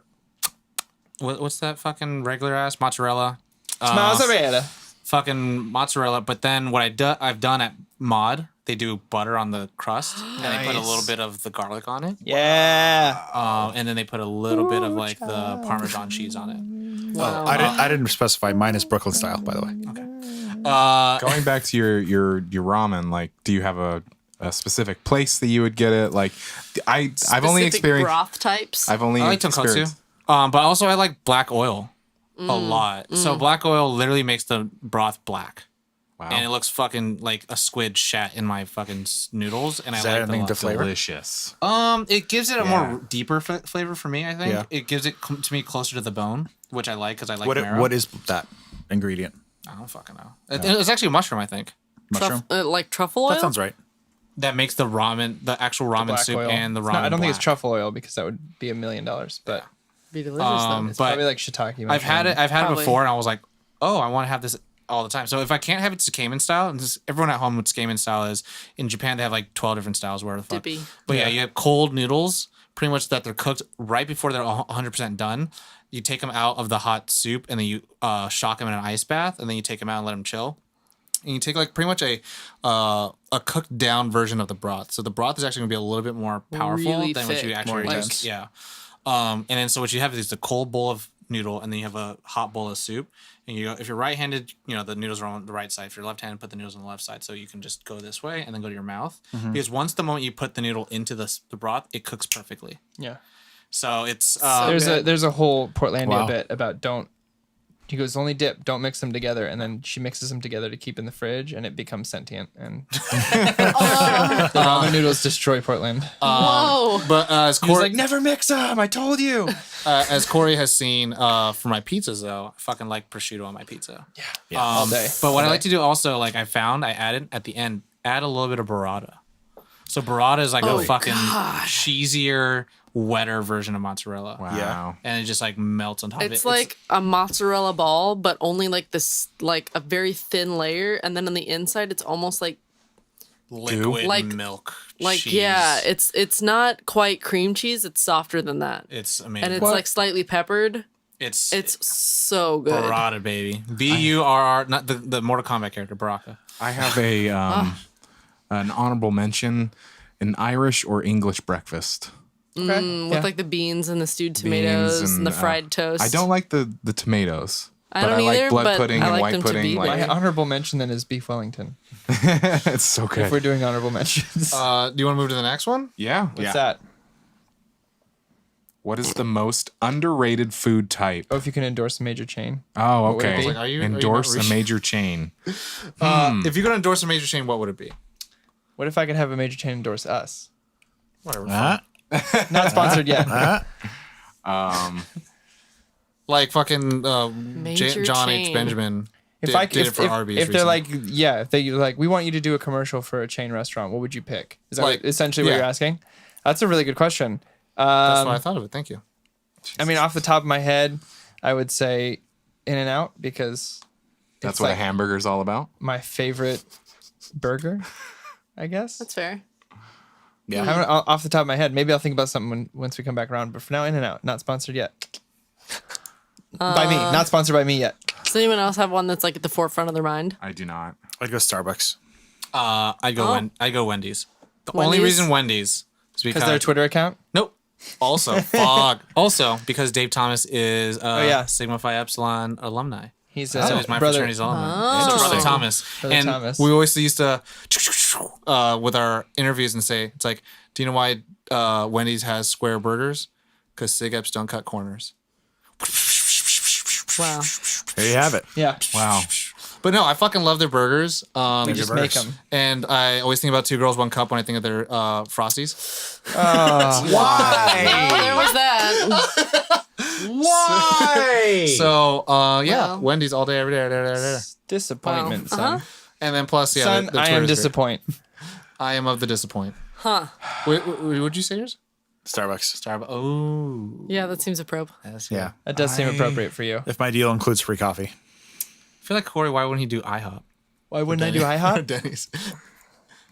what's that fucking regular ass mozzarella? Mozzarella. Fucking mozzarella. But then what I've done at Mod, they do butter on the crust and they put a little bit of the garlic on it. Yeah. And then they put a little bit of like the Parmesan cheese on it. Wow. I didn't specify. Mine is Brooklyn style, by the way. Going back to your ramen, like, do you have a specific place that you would get it? Like, I've only Specific experienced. broth types. I've only I like tonkotsu. experienced. But also I like black oil a lot. So black oil literally makes the broth black. Wow. And it looks fucking like a squid shat in my fucking noodles, and Is I that like it a anything lot. to flavor? Delicious. It gives it a more deeper flavor for me. I think Yeah. it gives it to me closer to the bone, which I like because I like What marrow. what is that ingredient? I don't fucking know. It's actually a mushroom, I think, Mushroom. Like truffle oil. That sounds right. that makes the ramen, the actual ramen Black soup, oil. and the It's ramen. not- I don't think it's black. truffle oil because that would be $1 million. But Be delicious though. it's but probably like shiitake. I've had it Probably. before, and I was like, oh, I want to have this all the time. So if I can't have it tsukemen style, and everyone at home with tsukemen style is in Japan they have like 12 different styles. Where the fuck? Dippy. But yeah, you have cold noodles, pretty much that they're cooked right before they're 100% done. You take them out of the hot soup and then you shock them in an ice bath, and then you take them out and let them chill. And you take like pretty much a cooked down version of the broth. So the broth is actually gonna be a little bit more powerful Really than what you thick, actually more like. intense. Yeah. And then so what you have is the cold bowl of noodle, and then you have a hot bowl of soup. And you go, if you're right-handed, the noodles are on the right side. If you're left-handed, put the noodles on the left side. So you can just go this way and then go to your mouth. Because once the moment you put the noodle into the broth, it cooks perfectly. Yeah. So it's There's a whole Portlandia Wow. bit about don't. He goes, only dip, don't mix them together, and then she mixes them together to keep in the fridge, and it becomes sentient, and then all the noodles destroy Portland. Whoa. But as He was Corey, like, never mix them. I told you. as Corey has seen for my pizzas though, I fucking like prosciutto on my pizza. Yeah, all day. But what All I like day. to do also, like I added at the end, add a little bit of burrata. So burrata is like a fucking cheesier, wetter version of mozzarella. Wow. Yeah. And it just like melts on top of it. It's like a mozzarella ball, but only like this, like a very thin layer, and then on the inside, it's almost like liquid Like- milk. cheese. yeah, it's not quite cream cheese. It's softer than that, It's amazing. and it's like slightly peppered. it's It's so good. burrata, baby. BURR, not the Mortal Kombat character, Baraka. I have a an honorable mention: an Irish or English breakfast. Okay. With like the beans and the stewed tomatoes Beans and the fried toast. I don't like the tomatoes. I but don't I like either, blood but pudding I and like white them to pudding. be Like, My honorable mention then is beef Wellington. it's so If good. we're doing honorable mentions, Do you want to move to the next one? Yeah. what's that? What is the most underrated food type? Oh, if you can endorse a major chain. Oh, would it okay. be? Like, are you not Endorse a reaching- major chain. If you're gonna endorse a major chain, what would it be? What if I could have a major chain endorse us? Whatever. Not sponsored yet. Like fucking Major John H. chain. Benjamin. If did it for Arby's. if they're recently. like, yeah, if they like, we want you to do a commercial for a chain restaurant, what would you pick? Is that Like, essentially what yeah. you're asking? That's a really good question. That's why I thought of it. Thank you. I mean, off the top of my head, I would say In and Out because That's it's what like a hamburger's all about. my favorite burger, I guess. That's fair. I haven't, off the top of my head. Maybe I'll think about something once we come back around. But for now, In and Out, not sponsored yet. By me, not sponsored by me yet. Does anyone else have one that's like at the forefront of their mind? I do not. I'd go Starbucks. I go Wendy's. The only Wendy's? reason Wendy's is Because their Twitter account. Nope. Also, also because Dave Thomas is yeah. Sigma Phi Epsilon alumni. He's So he's my brother. fraternity's alumni. Oh. It's Brother Interesting. Thomas. Brother and Thomas. we always used to with our interviews and say, it's like, do you know why Wendy's has square burgers? Because Sig Eps don't cut corners. Wow. There you have it. Yeah, Wow. But no, I fucking love their burgers. we just make them. And I always think about Two Girls, One Cup when I think of their Frosties. Oh, there was that. Why? So, yeah, Wow. Wendy's all day, every day, every day. Disappointment, Wow. son. And then plus, yeah, Son, the I am Twitter's great. disappoint. I am of the disappoint. Huh. Wait, what'd you say yours? Starbucks. Starbucks. Oh. Yeah, that seems appropriate. Yeah. That does seem appropriate for you. If my deal includes free coffee. I feel like Corey, why wouldn't he do IHOP? Why wouldn't I do Or IHOP? Denny's.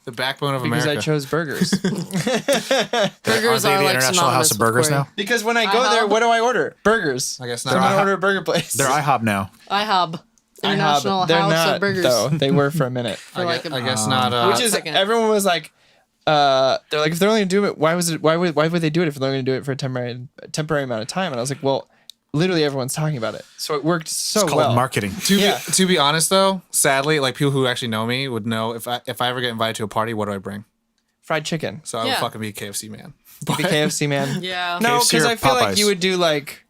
The backbone of Because America. I chose burgers. Burgers Aren't they are the like International House synonymous of Burgers with Corey. now? Because when I go there, what do I order? Burgers. I guess I'm not. gonna order a burger place. They're IHOP now. IHOB. International They're House not, of Burgers. though. They were for a minute. For like I guess not. Which is second. everyone was like, they're like, if they're only gonna do it, why would they do it if they're only gonna do it for a temporary amount of time? And I was like, well, literally everyone's talking about it, so it worked so It's called well. marketing. to be honest, though, sadly, like people who actually know me would know if I ever get invited to a party, what do I bring? Fried chicken. So I would Yeah. fucking be a KFC man. Be KFC man. Yeah. No, KFC because or I feel like Popeyes? you would do like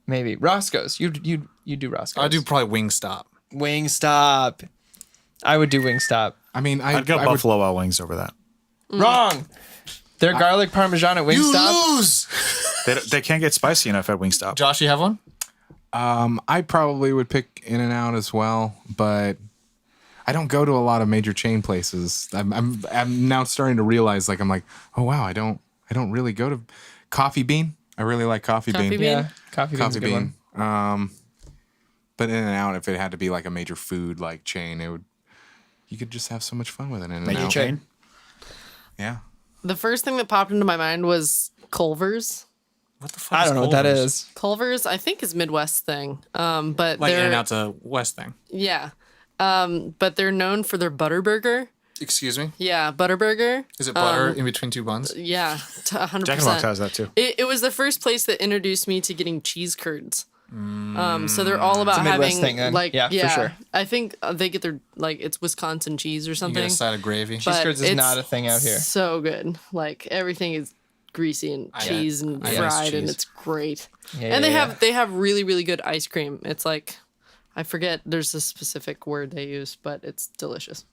maybe Roscoe's. You do Roscoe's. I'd do probably Wingstop. Wingstop. I would do Wingstop. I mean, I'd go I would, Buffalo Wild Wings over that. Wrong. Their garlic parmesan at Wingstop. lose. They can't get spicy enough at Wingstop. Josh, you have one? I probably would pick In and Out as well, but I don't go to a lot of major chain places. I'm now starting to realize, like, I'm like, oh wow, I don't really go to Coffee Bean. I really like Coffee Coffee Bean. Bean? Yeah, coffee bean's Coffee a good Bean. one. But In-N-Out, if it had to be like a major food like chain, you could just have so much fun with an In-N-Out. Major chain. Yeah. The first thing that popped into my mind was Culver's. What the fuck? I don't know what that is. Culver's, I think, is Midwest thing. But Like they're In-N-Out's a West thing. yeah. But they're known for their butter burger. Excuse me. Yeah, butter burger. Is it butter in between two buns? Yeah, 100%. Jack in the Box has that too. It was the first place that introduced me to getting cheese curds. So they're all about a Midwest having thing then. like Yeah, for sure. I think they get their like it's Wisconsin cheese or You something. get a side of gravy. But Cheese curds is it's not a thing out here. So good. Like everything is greasy and cheese and I guess fried and cheese. it's great. Yeah, and yeah, they have really really good ice cream. It's like I forget there's a specific word they use, but it's delicious.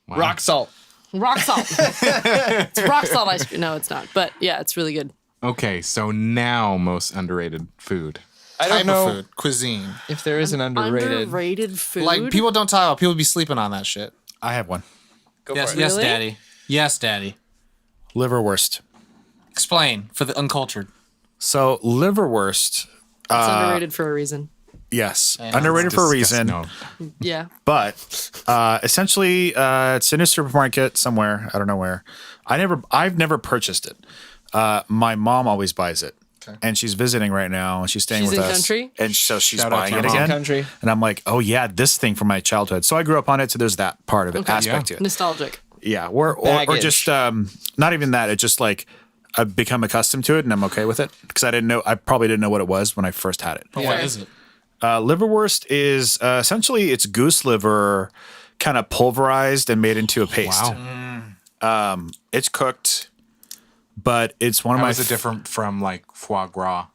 Wow. Rock salt. Rock salt. It's rock salt ice cream. No, it's not. But yeah, it's really good. Okay, so now most underrated food. I don't Type know of food, cuisine. if there is an underrated. Underrated food. Like people don't talk about. People be sleeping on that shit. I have one. Go Yes, for it. yes, Really? daddy. Yes, daddy. Liverwurst. Explain for the uncultured. So liverwurst. It's underrated for a reason. Yes, And underrated for a reason. No. Yeah. But essentially, it's in a supermarket somewhere. I don't know where. I've never purchased it. My mom always buys it, and she's visiting right now, and she's staying She's with in us. country? And so she's Shout out buying to it your mom. again. Country. And I'm like, oh yeah, this thing from my childhood. So I grew up on it. So there's that part of it, aspect to it. Nostalgic. Yeah, or Baggage. just not even that. It's just like I've become accustomed to it, and I'm okay with it because I probably didn't know what it was when I first had it. But what is it? Liverwurst is essentially it's goose liver, kind of pulverized and made into a paste. Wow. It's cooked, but it's one of How my. is it different from like foie gras?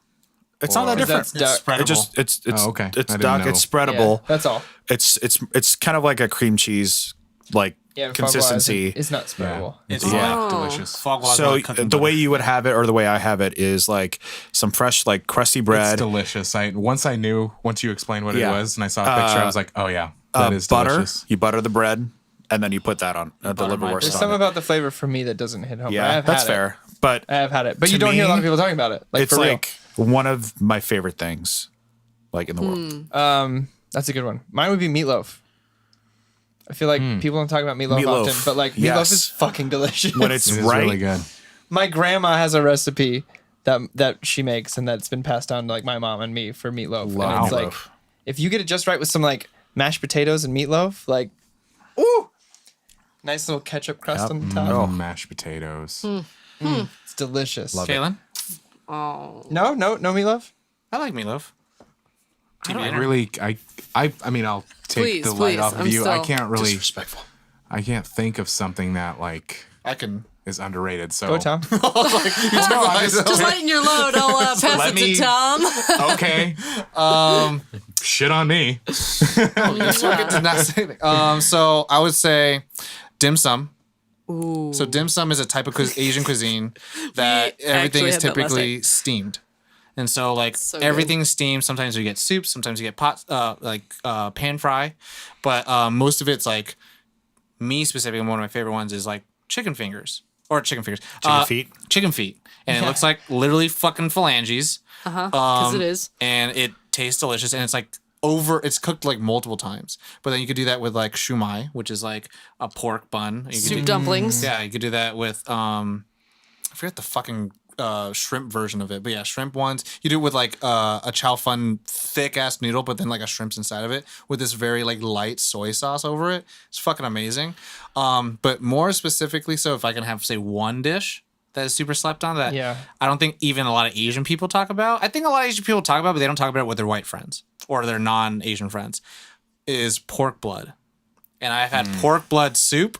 It's not that different. That's duck. Spreadable. It just it's Oh, okay. it's I didn't duck. know. It's Yeah, spreadable. that's all. It's kind of like a cream cheese like Yeah, foie gras consistency. It's not spreadable. It's Yeah. delicious. Foie gras So like cooking the way butter. you would have it, or the way I have it, is like some fresh, like crusty It's bread, delicious. Once you explained what Yeah. it was and I saw a picture, I was like, oh yeah, that is butter. delicious. You butter the bread, and then you put that on the Butter my liverwurst. bread. There's on something it. about the flavor for me that doesn't hit home. but I Yeah, have that's had it. fair. But I have had it, but To you don't hear a lot of me, people talking about it. Like it's for real. like one of my favorite things, like in the world. That's a good one. Mine would be meatloaf. I feel like people don't talk about meatloaf, Meatloaf, often, but like meatloaf yes. is fucking delicious. When it's It is right, really good. My grandma has a recipe that she makes and that's been passed down to like my mom and me for meatloaf. Love and it's meatloaf. like if you get it just right with some like mashed potatoes and meatloaf, like ooh, nice little ketchup crust Yep. on the top. Oh, mashed potatoes. It's delicious. Love it. Kaylin? No meatloaf. I like meatloaf. I mean, I'll take Please, the light please, off of I'm you. I still can't really, disrespectful. I can't think of something that like I can. is underrated. So Go Tom. Just lighten your load. I'll pass Let it me- to Tom. okay, shit on me. Did not say anything. So I would say dim sum. Ooh. So dim sum is a type of Asian cuisine that We everything actually is had that last typically night. steamed. And so like So good. everything's steamed. Sometimes you get soup, sometimes you get pan fry. But most of it's like me specifically, one of my favorite ones is like chicken fingers. Or chicken fingers. Chicken feet? Chicken feet. And it looks like literally fucking phalanges. Because it is. And it tastes delicious. And it's like it's cooked like multiple times. But then you could do that with like shumai, which is like a pork bun. You could Soup do, dumplings. yeah, you could do that with I forget the fucking shrimp version of it, but yeah, shrimp ones. You do it with like a chow fun thick ass noodle, but then like a shrimp's inside of it with this very like light soy sauce over it. It's fucking amazing. But more specifically, so if I can have say one dish that is super slept on that Yeah. I don't think even a lot of Asian people talk about. I think a lot of Asian people talk about, but they don't talk about it with their white friends or their non-Asian friends. Is pork blood, and I've had pork blood soup.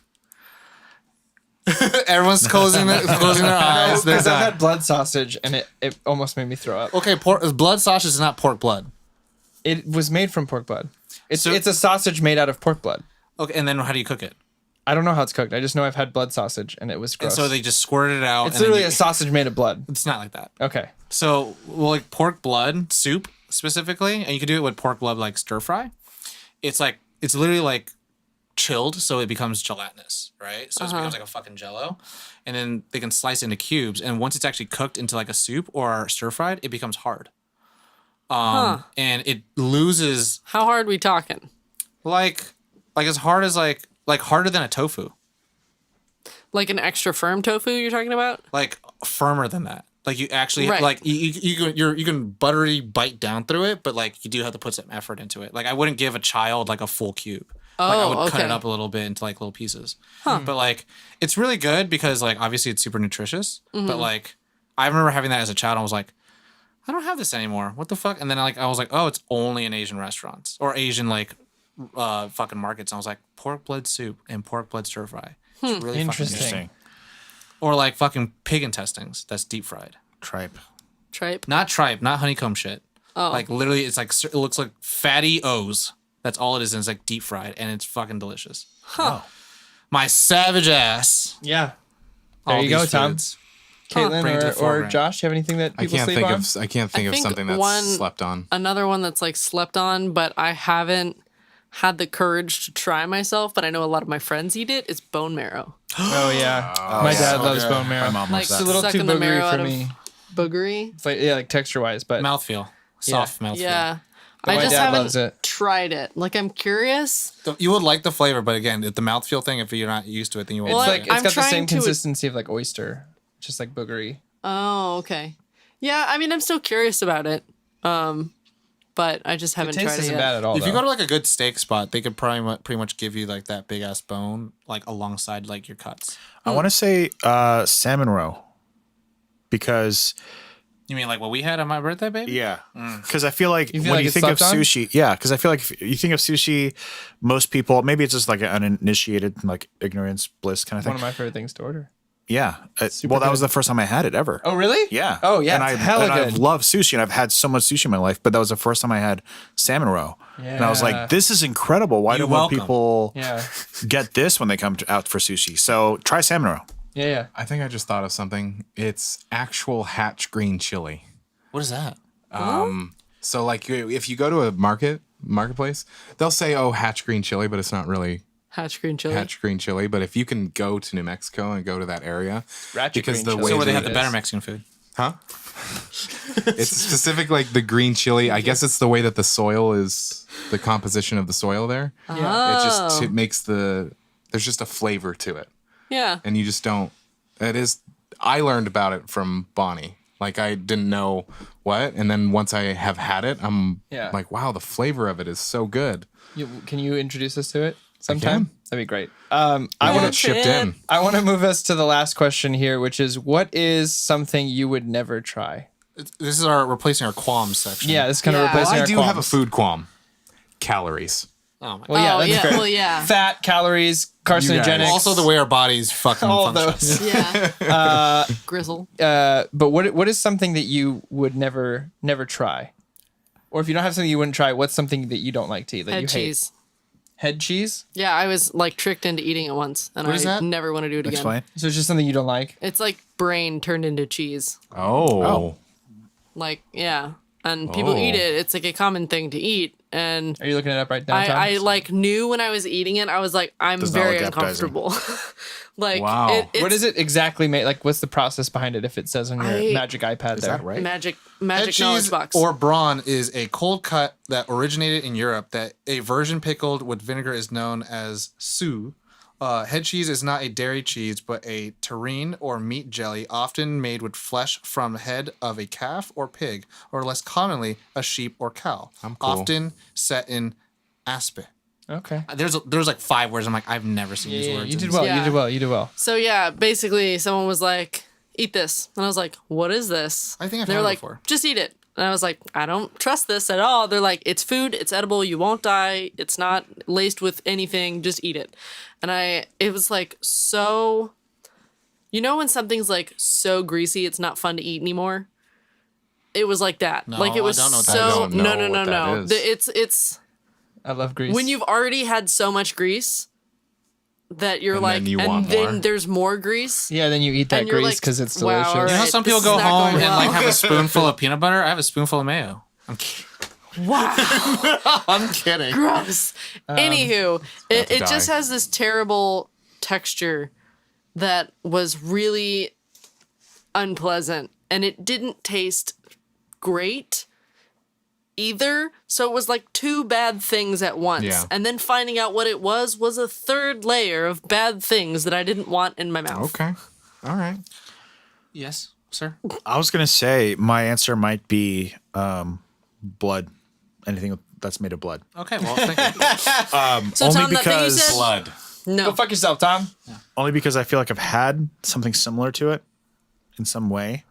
Everyone's closing their eyes. They're Because I've done. had blood sausage and it almost made me throw up. Okay, blood sausage is not pork blood. It was made from pork blood. It's So- a sausage made out of pork blood. Okay, and then how do you cook it? I don't know how it's cooked. I just know I've had blood sausage and it was And gross. so they just squirt it out. it's and then literally you- a sausage made of blood. It's not like that. Okay. So, well, like pork blood soup specifically, and you can do it with pork blood like stir fry. It's literally like chilled, so it becomes gelatinous, right? So it becomes like a fucking jello, and then they can slice into cubes. And once it's actually cooked into like a soup or stir fried, it becomes hard. and it loses How hard we talking? like as hard as like harder than a tofu, Like an extra firm tofu you're talking about? like firmer than that. Like you actually Right. like you can buttery bite down through it, but like you do have to put some effort into it. Like I wouldn't give a child like a full cube. Like I would cut it okay. up a little bit into like little pieces. But like it's really good because like obviously it's super nutritious. But like I remember having that as a child and I was like, I don't have this anymore. What the fuck? And then I was like, oh, it's only in Asian restaurants or Asian like fucking markets. And I was like, pork blood soup and pork blood stir fry. It's really fucking Interesting. Interesting. or like fucking pig intestines that's deep fried. Tripe. Tripe. Not tripe, not honeycomb shit. Oh. Like literally, it's like it looks like fatty O's. That's all it is, and it's like deep fried, and it's fucking delicious. Huh. My savage ass. Yeah. All There you go, these Tom. foods. Caitlin Bring it to the or foreground. Josh, you have anything that people sleep on? I can't think of think something that's one- slept on. Another one that's like slept on, but I haven't had the courage to try myself, but I know a lot of my friends eat it, is bone marrow. Oh yeah, my dad so loves good. bone marrow. My mom Like loves It's a that. little too sucking the marrow boogery out for of me. boogery. It's like like texture wise, but Mouthfeel, soft mouthfeel. Yeah. But I my just dad haven't loves it. tried it. Like I'm curious. You would like the flavor, but again, the mouthfeel thing. If you're not used to it, then you won't. it's Well, like like it. it's I'm got the trying same to- consistency of like oyster, just like boogery. Oh, okay. Yeah, I mean, I'm still curious about it. But I just The haven't taste tried it isn't yet. bad at all. If you though. go to like a good steak spot, they could probably pretty much give you like that big ass bone, like alongside like your cuts. I want to say salmon roe because You mean like what we had on my birthday, baby? yeah, because I feel like You feel when like you it's think of slept on? sushi, yeah, because I feel like if you think of sushi, most people maybe it's just like an uninitiated like ignorance bliss kind of One thing. of my favorite things to order. Yeah, Super well, that was good. the first time I had it ever. Oh really? Yeah. Oh yeah. And It's hella I've good. loved sushi and I've had so much sushi in my life, but that was the first time I had salmon roe. And I was Yeah. like, this is incredible. Why You're do more welcome. people Yeah. get this when they come out for sushi? So try salmon roe. Yeah. Yeah. I think I just thought of something. It's actual hatch green chili. What is that? So like if you go to a marketplace, they'll say, "Oh, hatch green chili," but it's not really Hatch green chili. hatch green chili. But if you can go to New Mexico and go to that area, Ratchet because green the chili. way So where they that have the it better is- Mexican food. Huh? It's specific like the green chili. I guess it's the way that the soil is, the composition of the soil there. Yeah. It just it makes there's just a flavor to it. Yeah. And you just don't, I learned about it from Bonnie. Like I didn't know what, and then once I have had it, I'm Yeah. like, wow, the flavor of it is so good. Can you introduce us to it sometime? can. That'd be great. I want Yeah, it shipped Tim. in. I want to move us to the last question here, which is, what is something you would never try? This is replacing our qualms section. Yeah, this is kind of Yeah. replacing I our do have a qualms. food qualm. Calories. Oh my Well, yeah, Oh, that's yeah, great. well, yeah. Fat, calories, carcinogenics. Also, the way our bodies fucking all of function. those. Yeah. Grizzle. But what is something that you would never try? Or if you don't have something you wouldn't try, what's something that you don't like to eat that Head you cheese. hate? Head cheese? Yeah, I was like tricked into eating it once, and What is I that? never want to do it again. Explain. So it's just something you don't like? It's like brain turned into cheese. Oh. Like, yeah. And people Oh. eat it. It's like a common thing to eat. And Are you looking it up right now, Tom? I like knew when I was eating it, I was like, I'm Does not very look appetizing. uncomfortable. Like, Wow. What is it exactly made? Like, what's the process behind it if it says on your I- magic iPad Is there? that right? Magic Head knowledge cheese box. or brawn is a cold cut that originated in Europe. That a version pickled with vinegar is known as sous. Head cheese is not a dairy cheese, but a terrine or meat jelly, often made with flesh from the head of a calf or pig, or less commonly a sheep or cow. cool. Often set in aspe. Okay. There's like 5 words. I'm like, I've never seen these Yeah, words. you did in- well. Yeah. You did well. You did well. So yeah, basically someone was like, eat this. And I was like, what is this? I think I've They had were it like, before. just eat it. And I was like, I don't trust this at all. They're like, it's food, it's edible, you won't die, it's not laced with anything, just eat it. And it was like so, you know when something's like so greasy it's not fun to eat anymore? It was like that. No, like it was I don't know what that so is. I don't know no. what that is. It's I love grease. when you've already had so much grease that you're And like, then you and want then more. there's more grease. yeah, then you eat that And you're grease like, because it's wow, delicious. all You know how right, some people this is go not home going and well. like have a spoonful of peanut butter? I have a spoonful of mayo. I'm kidding. Wow. I'm kidding. Gross. Anywho, it to just die. has this terrible texture that was really unpleasant and it didn't taste great. either. So it was like two bad things at once. Yeah. And then finding out what it was a third layer of bad things that I didn't want in my mouth. Okay. All right. Yes, sir. I was gonna say my answer might be blood. Anything that's made of blood. Okay, well, thank you. So Only Tom, that thing you because- said? Blood. No. Go fuck yourself, Tom. Only because I feel like I've had something similar to it in some way,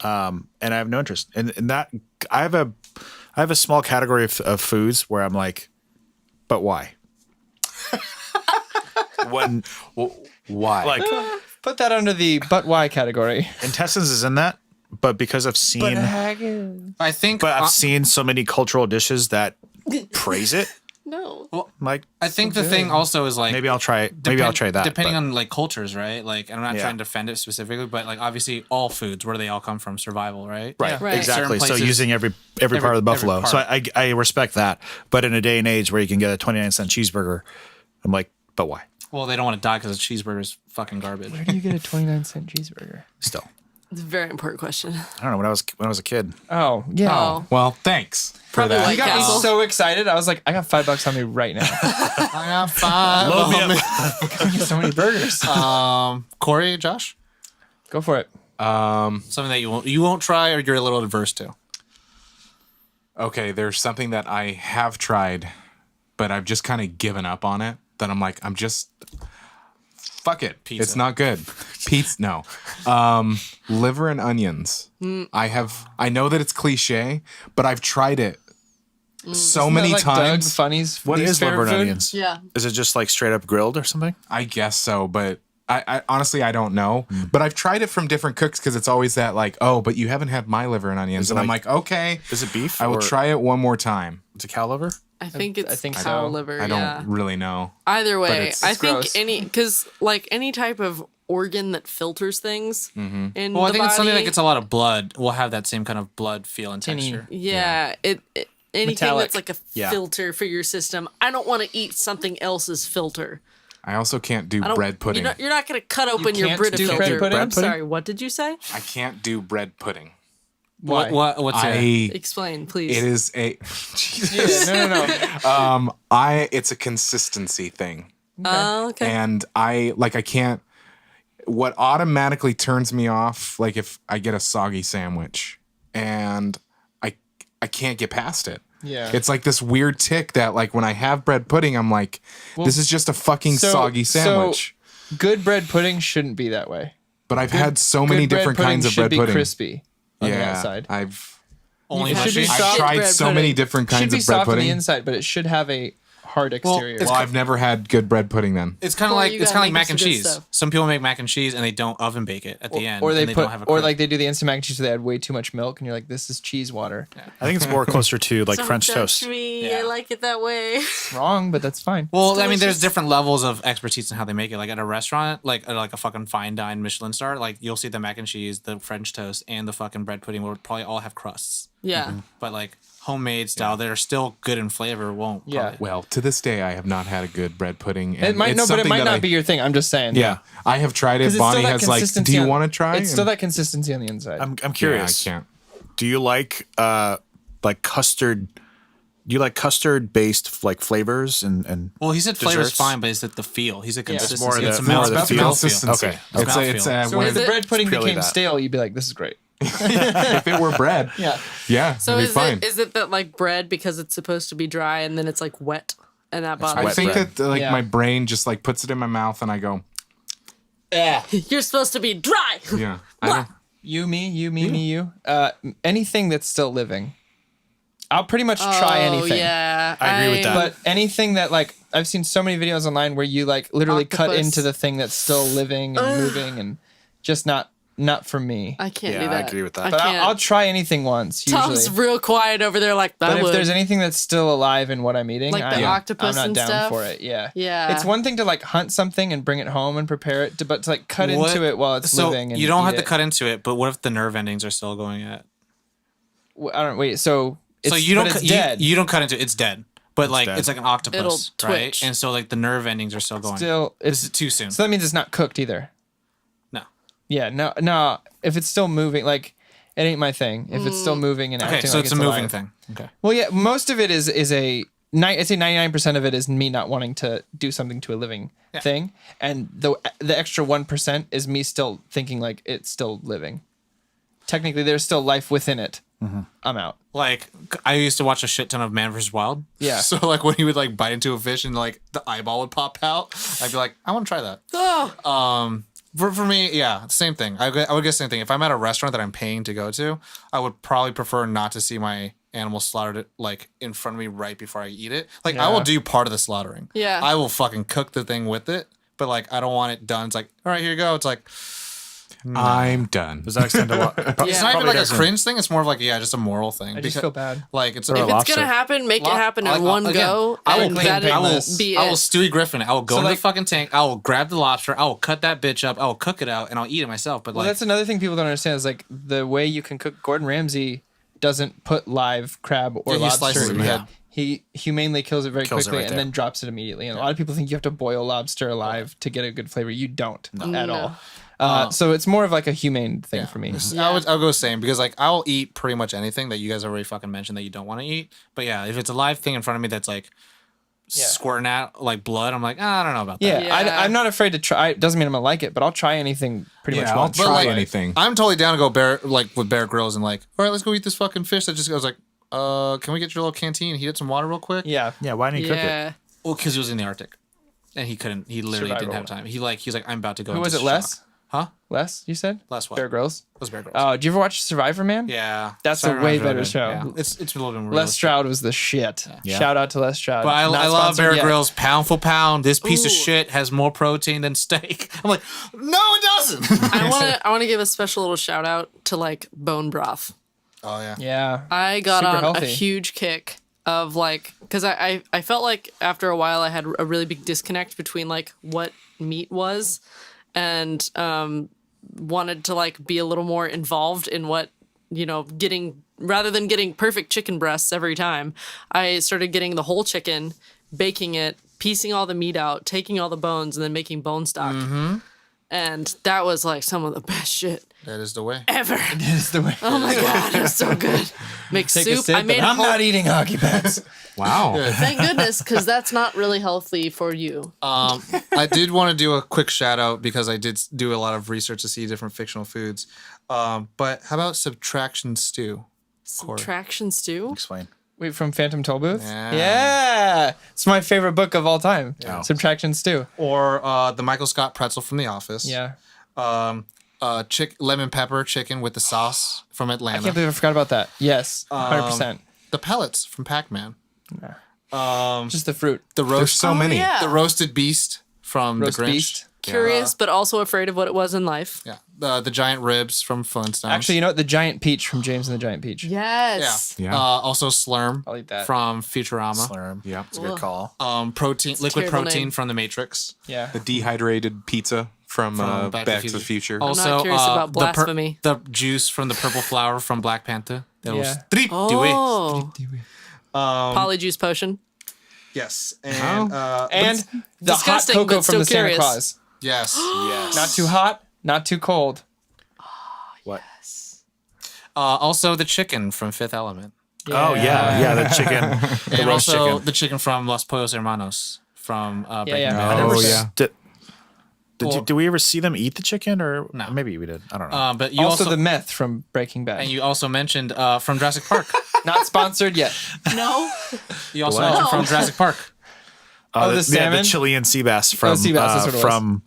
and I have no interest in that. I have a small category of foods where I'm like, but why? When Why? like Put that under the but why category. intestines is in that, but because I've seen, I think. but I've seen so many cultural dishes that praise it. No. Like I think the thing also is like maybe I'll try it. Maybe I'll try that. Depending but- on like cultures, right? Like I'm not Yeah. trying to defend it specifically, but like obviously all foods, where do they all come from? Survival, right? Right, Right. exactly. Certain So places- using every part of the every buffalo. So part. I respect that. But in a day and age where you can get a 29-cent cheeseburger, I'm like, but why? Well, they don't want to die because a cheeseburger is fucking garbage. Where do you get a 29-cent cheeseburger? Still, It's a very important question. I don't know. When I was a kid, Oh, yeah. Oh. Well, thanks for Probably that. White You got me Castle. so excited. I was like, I got $5 on me right now. I got five. load me up. I get so many burgers. Corey, Josh, Go for it. something that you won't try or you're a little adverse to. Okay, there's something that I have tried, but I've just kind of given up on it. That I'm like, fuck it. Pizza. It's not good. Pizza, no. Liver and onions. I know that it's cliche, but I've tried it so Isn't many that like times. Doug Funny's What least is liver favorite and food? onions? Yeah. Is it just like straight up grilled or something? I guess so, but I honestly I don't know. But I've tried it from different cooks because it's always that like, oh, but you haven't had my liver and onions, it and I'm like- like, okay, Is it beef? I will or- try it one more time. It's a cow liver. I think it's think cow so. liver. I don't yeah. really know. Either way, it's I think gross. because like any type of organ that filters things in Well, I the think it's something that body, gets a lot of blood. Will have that same kind of blood feel and Tinny. texture. yeah, it anything Metallic. that's like a Yeah. filter for your system. I don't want to eat something else's filter. I also can't do I don't, bread pudding. You're not going to cut open your can't Brita do filter. bread pudding? I'm sorry. What did you say? I can't do bread pudding. Why? What's it? Explain, please. It is a Jesus. Yeah, no. It's a consistency thing. Oh, okay. And I can't what automatically turns me off like if I get a soggy sandwich and I can't get past it. Yeah. It's like this weird tick that like when I have bread pudding I'm like this is just a fucking soggy sandwich. So good bread pudding shouldn't be that way. But I've had so many Good bread different pudding kinds of should bread be pudding. crispy on the outside. I've Only It should be mushy? soft. I've tried bread so pudding. many different Should kinds be of bread soft on the pudding. inside, but it should have a hard exterior. Well, I've never had good bread pudding then. It's kind of Corey, like you it's gotta kind of like make mac and some good cheese. stuff. Some people make mac and cheese and they don't oven bake it at the end, or they and they put, don't have a or crisp. like they do the instant mac and cheese, so they add way too much milk, and you're like, this is cheese water. I think it's more closer to like Don't French judge toast. Me. Yeah. I like it that way. Wrong, but that's fine. Well, I mean, there's delicious. different levels of expertise in how they make it. Like at a restaurant, like at like a fucking fine dine Michelin star, like you'll see the mac and cheese, the French toast, and the fucking bread pudding will probably all have crusts. Yeah. But like homemade style, that are still good in flavor, won't. Yeah. probably. Well, to this day, I have not had a good bread pudding. And It might it's no, but it something might that not I- be your thing. I'm just saying. Yeah, I have tried 'Cause it. it's Bonnie still that has like, do consistency you on- want to try? It's still that consistency on the inside. I'm curious. Yeah, I can't. Do you like custard? Do you like custard based like flavors and Well, he said flavor's desserts? fine, but is it the feel? He's a consistency. more of the- it's a more of the mouth feel. feel. Consistency. Okay. It's Okay. it's so when if the it- bread pudding purely became that. stale, you'd be like, this is great. if it were bread, Yeah. yeah, So it'd be fine. is it that like bread because it's supposed to be dry and then it's like wet and that bothers I wet think bread. that like Yeah. my brain just like puts it in my mouth and I go, Yeah. You're supposed to be dry. yeah. I don't, You, me, you. Anything that's still living. I'll pretty much try anything. Oh yeah, I agree with that. But anything that like I've seen so many videos online where you like literally cut Octopus. into the thing that's still living and moving and just not for me. I can't Yeah, do I that. agree with that. I But can't. I'll try anything once. Tom's Usually. real quiet over there, like that. But if would. there's anything that's still alive in what I'm eating, Like the I'm octopus not and down stuff? for it. Yeah. Yeah. It's one thing to like hunt something and bring it home and prepare it, but to like cut What- into it while it's so living. And you don't eat have to it. cut into it, but what if the nerve endings are still going at? I don't wait. So it's, So you don't but cut, it's dead. you don't cut into it. It's dead. But like dead. it's like an octopus, It'll right? twitch. And so like the nerve endings are still going. Still, this it's is too soon. so that means it's not cooked either. No. Yeah, no. If it's still moving, like It ain't my thing. If it's still moving and acting Okay, so like it's a moving alive. thing. Okay. Well, yeah, most of it is I'd say 99% of it is me not wanting to do something to a living thing, and the extra 1% is me still thinking like it's still living. Technically, there's still life within it. I'm out. Like I used to watch a shit ton of Man vs. Wild. Yeah. So like when he would like bite into a fish and like the eyeball would pop out, I'd be like, I want to try that. Oh, For me, yeah, same thing. I would guess same thing. If I'm at a restaurant that I'm paying to go to, I would probably prefer not to see my animal slaughtered like in front of me right before I eat it. Like I will do part of the slaughtering. Yeah. I will fucking cook the thing with it, but like I don't want it done. It's like, all right, here you go. It's like I'm done. Does that extend a lot? it's not even like a cringe thing. It's more of like just a moral thing. I just feel bad. Like it's Or a if it's lobster. gonna happen, make it happen in Like, one again, go. I will and clean that paint I will, this. be I will it. Stewie Griffin. I will go So, into like- the fucking tank. I will grab the lobster. I will cut that bitch up. I will cook it out and I'll eat it myself. But Well, like, that's another thing people don't understand is like the way you can cook. Gordon Ramsay doesn't put live crab or Yeah, he slices lobster. it, yeah. He humanely kills it very Kills it quickly right and there. then drops it immediately. And a lot of people think you have to boil lobster alive to get a good flavor. You don't at all. So it's more of like a humane thing for me. I'll go same because like I'll eat pretty much anything that you guys already fucking mentioned that you don't want to eat. But yeah, if it's a live thing in front of me that's like squirting out like blood, I'm like, I don't know about that. Yeah, Yeah. I'm not afraid to try. It doesn't mean I'm gonna like it, but I'll try anything pretty much I'll once. try like, anything. I'm totally down to go with Bear Grylls and like, all right, let's go eat this fucking fish that just goes like, can we get your little canteen and heat up some water real quick? Yeah. Yeah, why didn't you cook it? Yeah. Well, because he was in the Arctic and he couldn't. He literally Survival. didn't have time. He was like, I'm about to go. Who was into it? Les? shock. Huh? Les? You said? Les what? Bear Grylls. It was Bear Grylls. Oh, did you ever watch Survivor Man? Yeah, That's a Saturday way Night's really better good. show. Yeah. It's a little bit more. Les realistic. Stroud was the shit. Yeah. Shout out to Les Stroud. But I Not love sponsored Bear yet. Grylls pound for pound. This piece of Ooh. shit has more protein than steak. I'm like, no, it doesn't. I want to give a special little shout out to like bone broth. Oh yeah. Yeah. I got Super on healthy. a huge kick of like because I felt like after a while I had a really big disconnect between like what meat was and wanted to like be a little more involved in what getting rather than getting perfect chicken breasts every time. I started getting the whole chicken, baking it, piecing all the meat out, taking all the bones, and then making bone stock. And that was like some of the best shit That is the way. ever. It's the way. Oh my god, it was so good. Make Take a soup. sip, I made and I'm whole- not eating hockey pads. Wow. Thank goodness, because that's not really healthy for you. I did want to do a quick shout out because I did do a lot of research to see different fictional foods. But how about subtraction stew? Subtraction stew. Explain. Wait, from Phantom Tollbooth? Yeah. Yeah. It's my favorite book of all time. Yeah. Subtraction Stew. Or the Michael Scott pretzel from The Office. Yeah. Lemon pepper chicken with the sauce from Atlanta. I can't believe I forgot about that. Yes. 100%. The pellets from Pac-Man. Just the fruit. The There's roast. so many. Yeah. The roasted beast from Roast The Grinch. beast. Curious, but also afraid of what it was in life. Yeah. The giant ribs from Flintstones. Actually, you know what? The giant peach from James and the Giant Peach. Yes. Yeah. Also Slurm I'll eat that. from Futurama. Slurm. Yeah. It's a good call. Protein, liquid terrible protein name. from The Matrix. Yeah. The dehydrated pizza from Back to the Future. Also, curious about the blasphemy. the juice from the purple flower from Black Panther. That was Yeah. trip Oh. Polyjuice potion. Yes. And And the hot Disgusting, cocoa but from the still Santa curious. Claus. yes. Yes. Not too hot, not too cold. What? Also the chicken from Fifth Element. Oh yeah, the chicken, the And roast also chicken. the chicken from Los Pollos Hermanos from Breaking yeah. Bad. I never Oh s- yeah. Well- Did we ever see them eat the chicken, or No. maybe we did? I don't know. But you Also, also, the meth from Breaking Bad. and you also mentioned from Jurassic Park. Not sponsored yet. No. You also What? mentioned from Jurassic Park. Oh, the yeah, salmon? the Chilean sea bass from sea bass, that's what it was.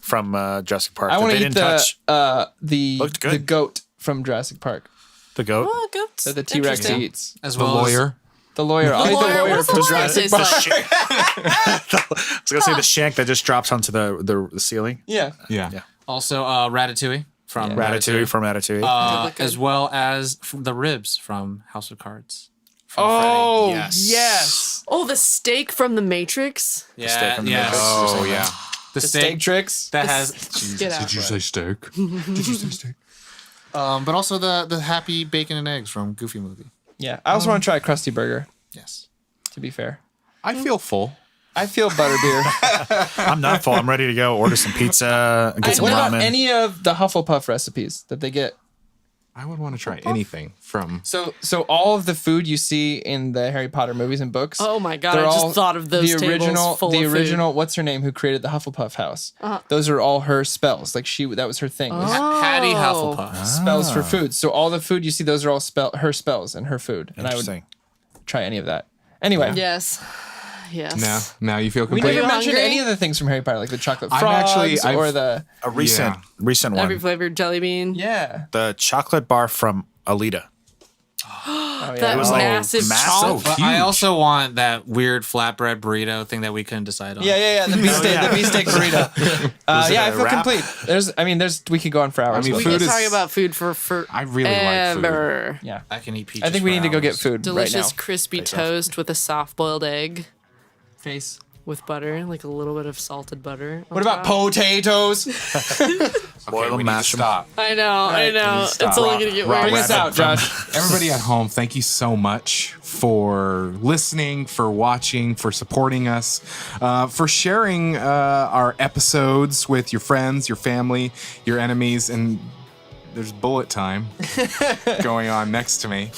from Jurassic Park. I that want they to eat didn't touch the Looked good. the goat from Jurassic Park the goat. Oh, goats. that the T-Rex Interesting. eats. As The well lawyer. The lawyer. I'll eat Lawyer, the what lawyer does the from lawyer Jurassic taste Park. like? I was gonna say the shank that just drops onto the ceiling. Yeah. Yeah. Yeah. Also Ratatouille from Ratatouille from Ratatouille. Look good. as well as the ribs from House of Cards. From Oh Yes. yes. Oh, the steak from the Matrix. Freddy. steak Yeah, from the yes. Matrix. Oh yeah. The The steak steak tricks. that has, Get out. say steak? Did you say steak? but also the happy bacon and eggs from Goofy Movie. Yeah. I also want to try a Krusty Burger. Yes. To be fair, I feel full. I feel butterbeer. I'm not full. I'm ready to go order some pizza and get some What about ramen. any of the Hufflepuff recipes that they get I would want to try anything from. So all of the food you see in the Harry Potter movies and books. Oh my God, they're I just all thought of those the original. tables full the of original. What's her name? Who created the Hufflepuff house? Those are all her spells. Like that was her thing. was Hattie Hufflepuff. Spells for food. So all the food you see, those are all her spells and her food. And I would Interesting. try any of that. Anyway. Yes. Yes. Now you feel We complete. never mentioned hungry? any of the things from Harry Potter, like the chocolate I've frogs actually- or the A recent one. Every flavored jelly bean. The chocolate bar from Alita. Oh, yeah. That was like massive massive. chomp. But I also want that weird flatbread burrito thing that we couldn't decide on. Yeah. The beefsteak, the beefsteak burrito. Was it Yeah, I a feel wrap? complete. We could go on for hours. I mean, We food can is- talk about food for I really like food. ever. yeah. I can eat peaches. I think we for need to go get hours. food Delicious right now. crispy toast with a soft boiled egg Face. with butter, like a little bit of salted butter. What about potatoes? Boil we them, need to mash them. stop. I know. stop. It's only gonna get Rob, Bring worse. us out, Josh. Everybody at home, thank you so much for listening, for watching, for supporting us, for sharing our episodes with your friends, your family, your enemies, and there's bullet time going on next to me.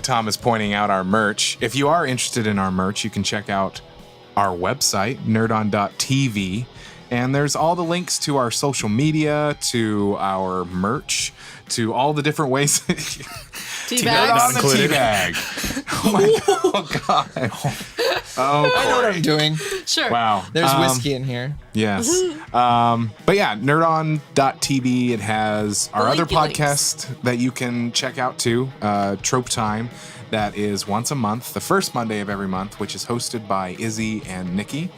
Tom is pointing out our merch. If you are interested in our merch, you can check out our website, nerdon.tv. And there's all the links to our social media, to our merch, to all the different ways. Teabag. on the included. teabag. Oh my God. Oh, I know what Corey. I'm doing. Sure. Wow. There's whiskey in here. Yes. But yeah, nerdon.tv. It has our other Linky links. podcast that you can check out too, Trope Time. That is once a month, the first Monday of every month, which is hosted by Izzy and Nikki.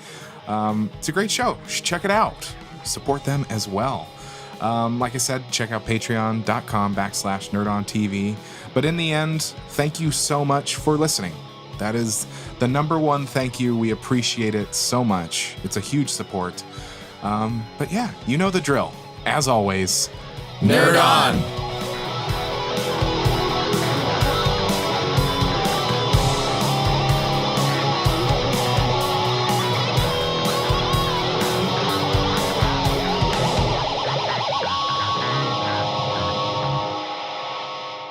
It's a great show. You should check it out. Support them as well. Like I said, check out patreon.com/nerdontv. But in the end, thank you so much for listening. That is the number one thank you. We appreciate it so much. It's a huge support. But yeah, you know the drill. As always, Nerd on.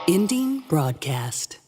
Ending broadcast.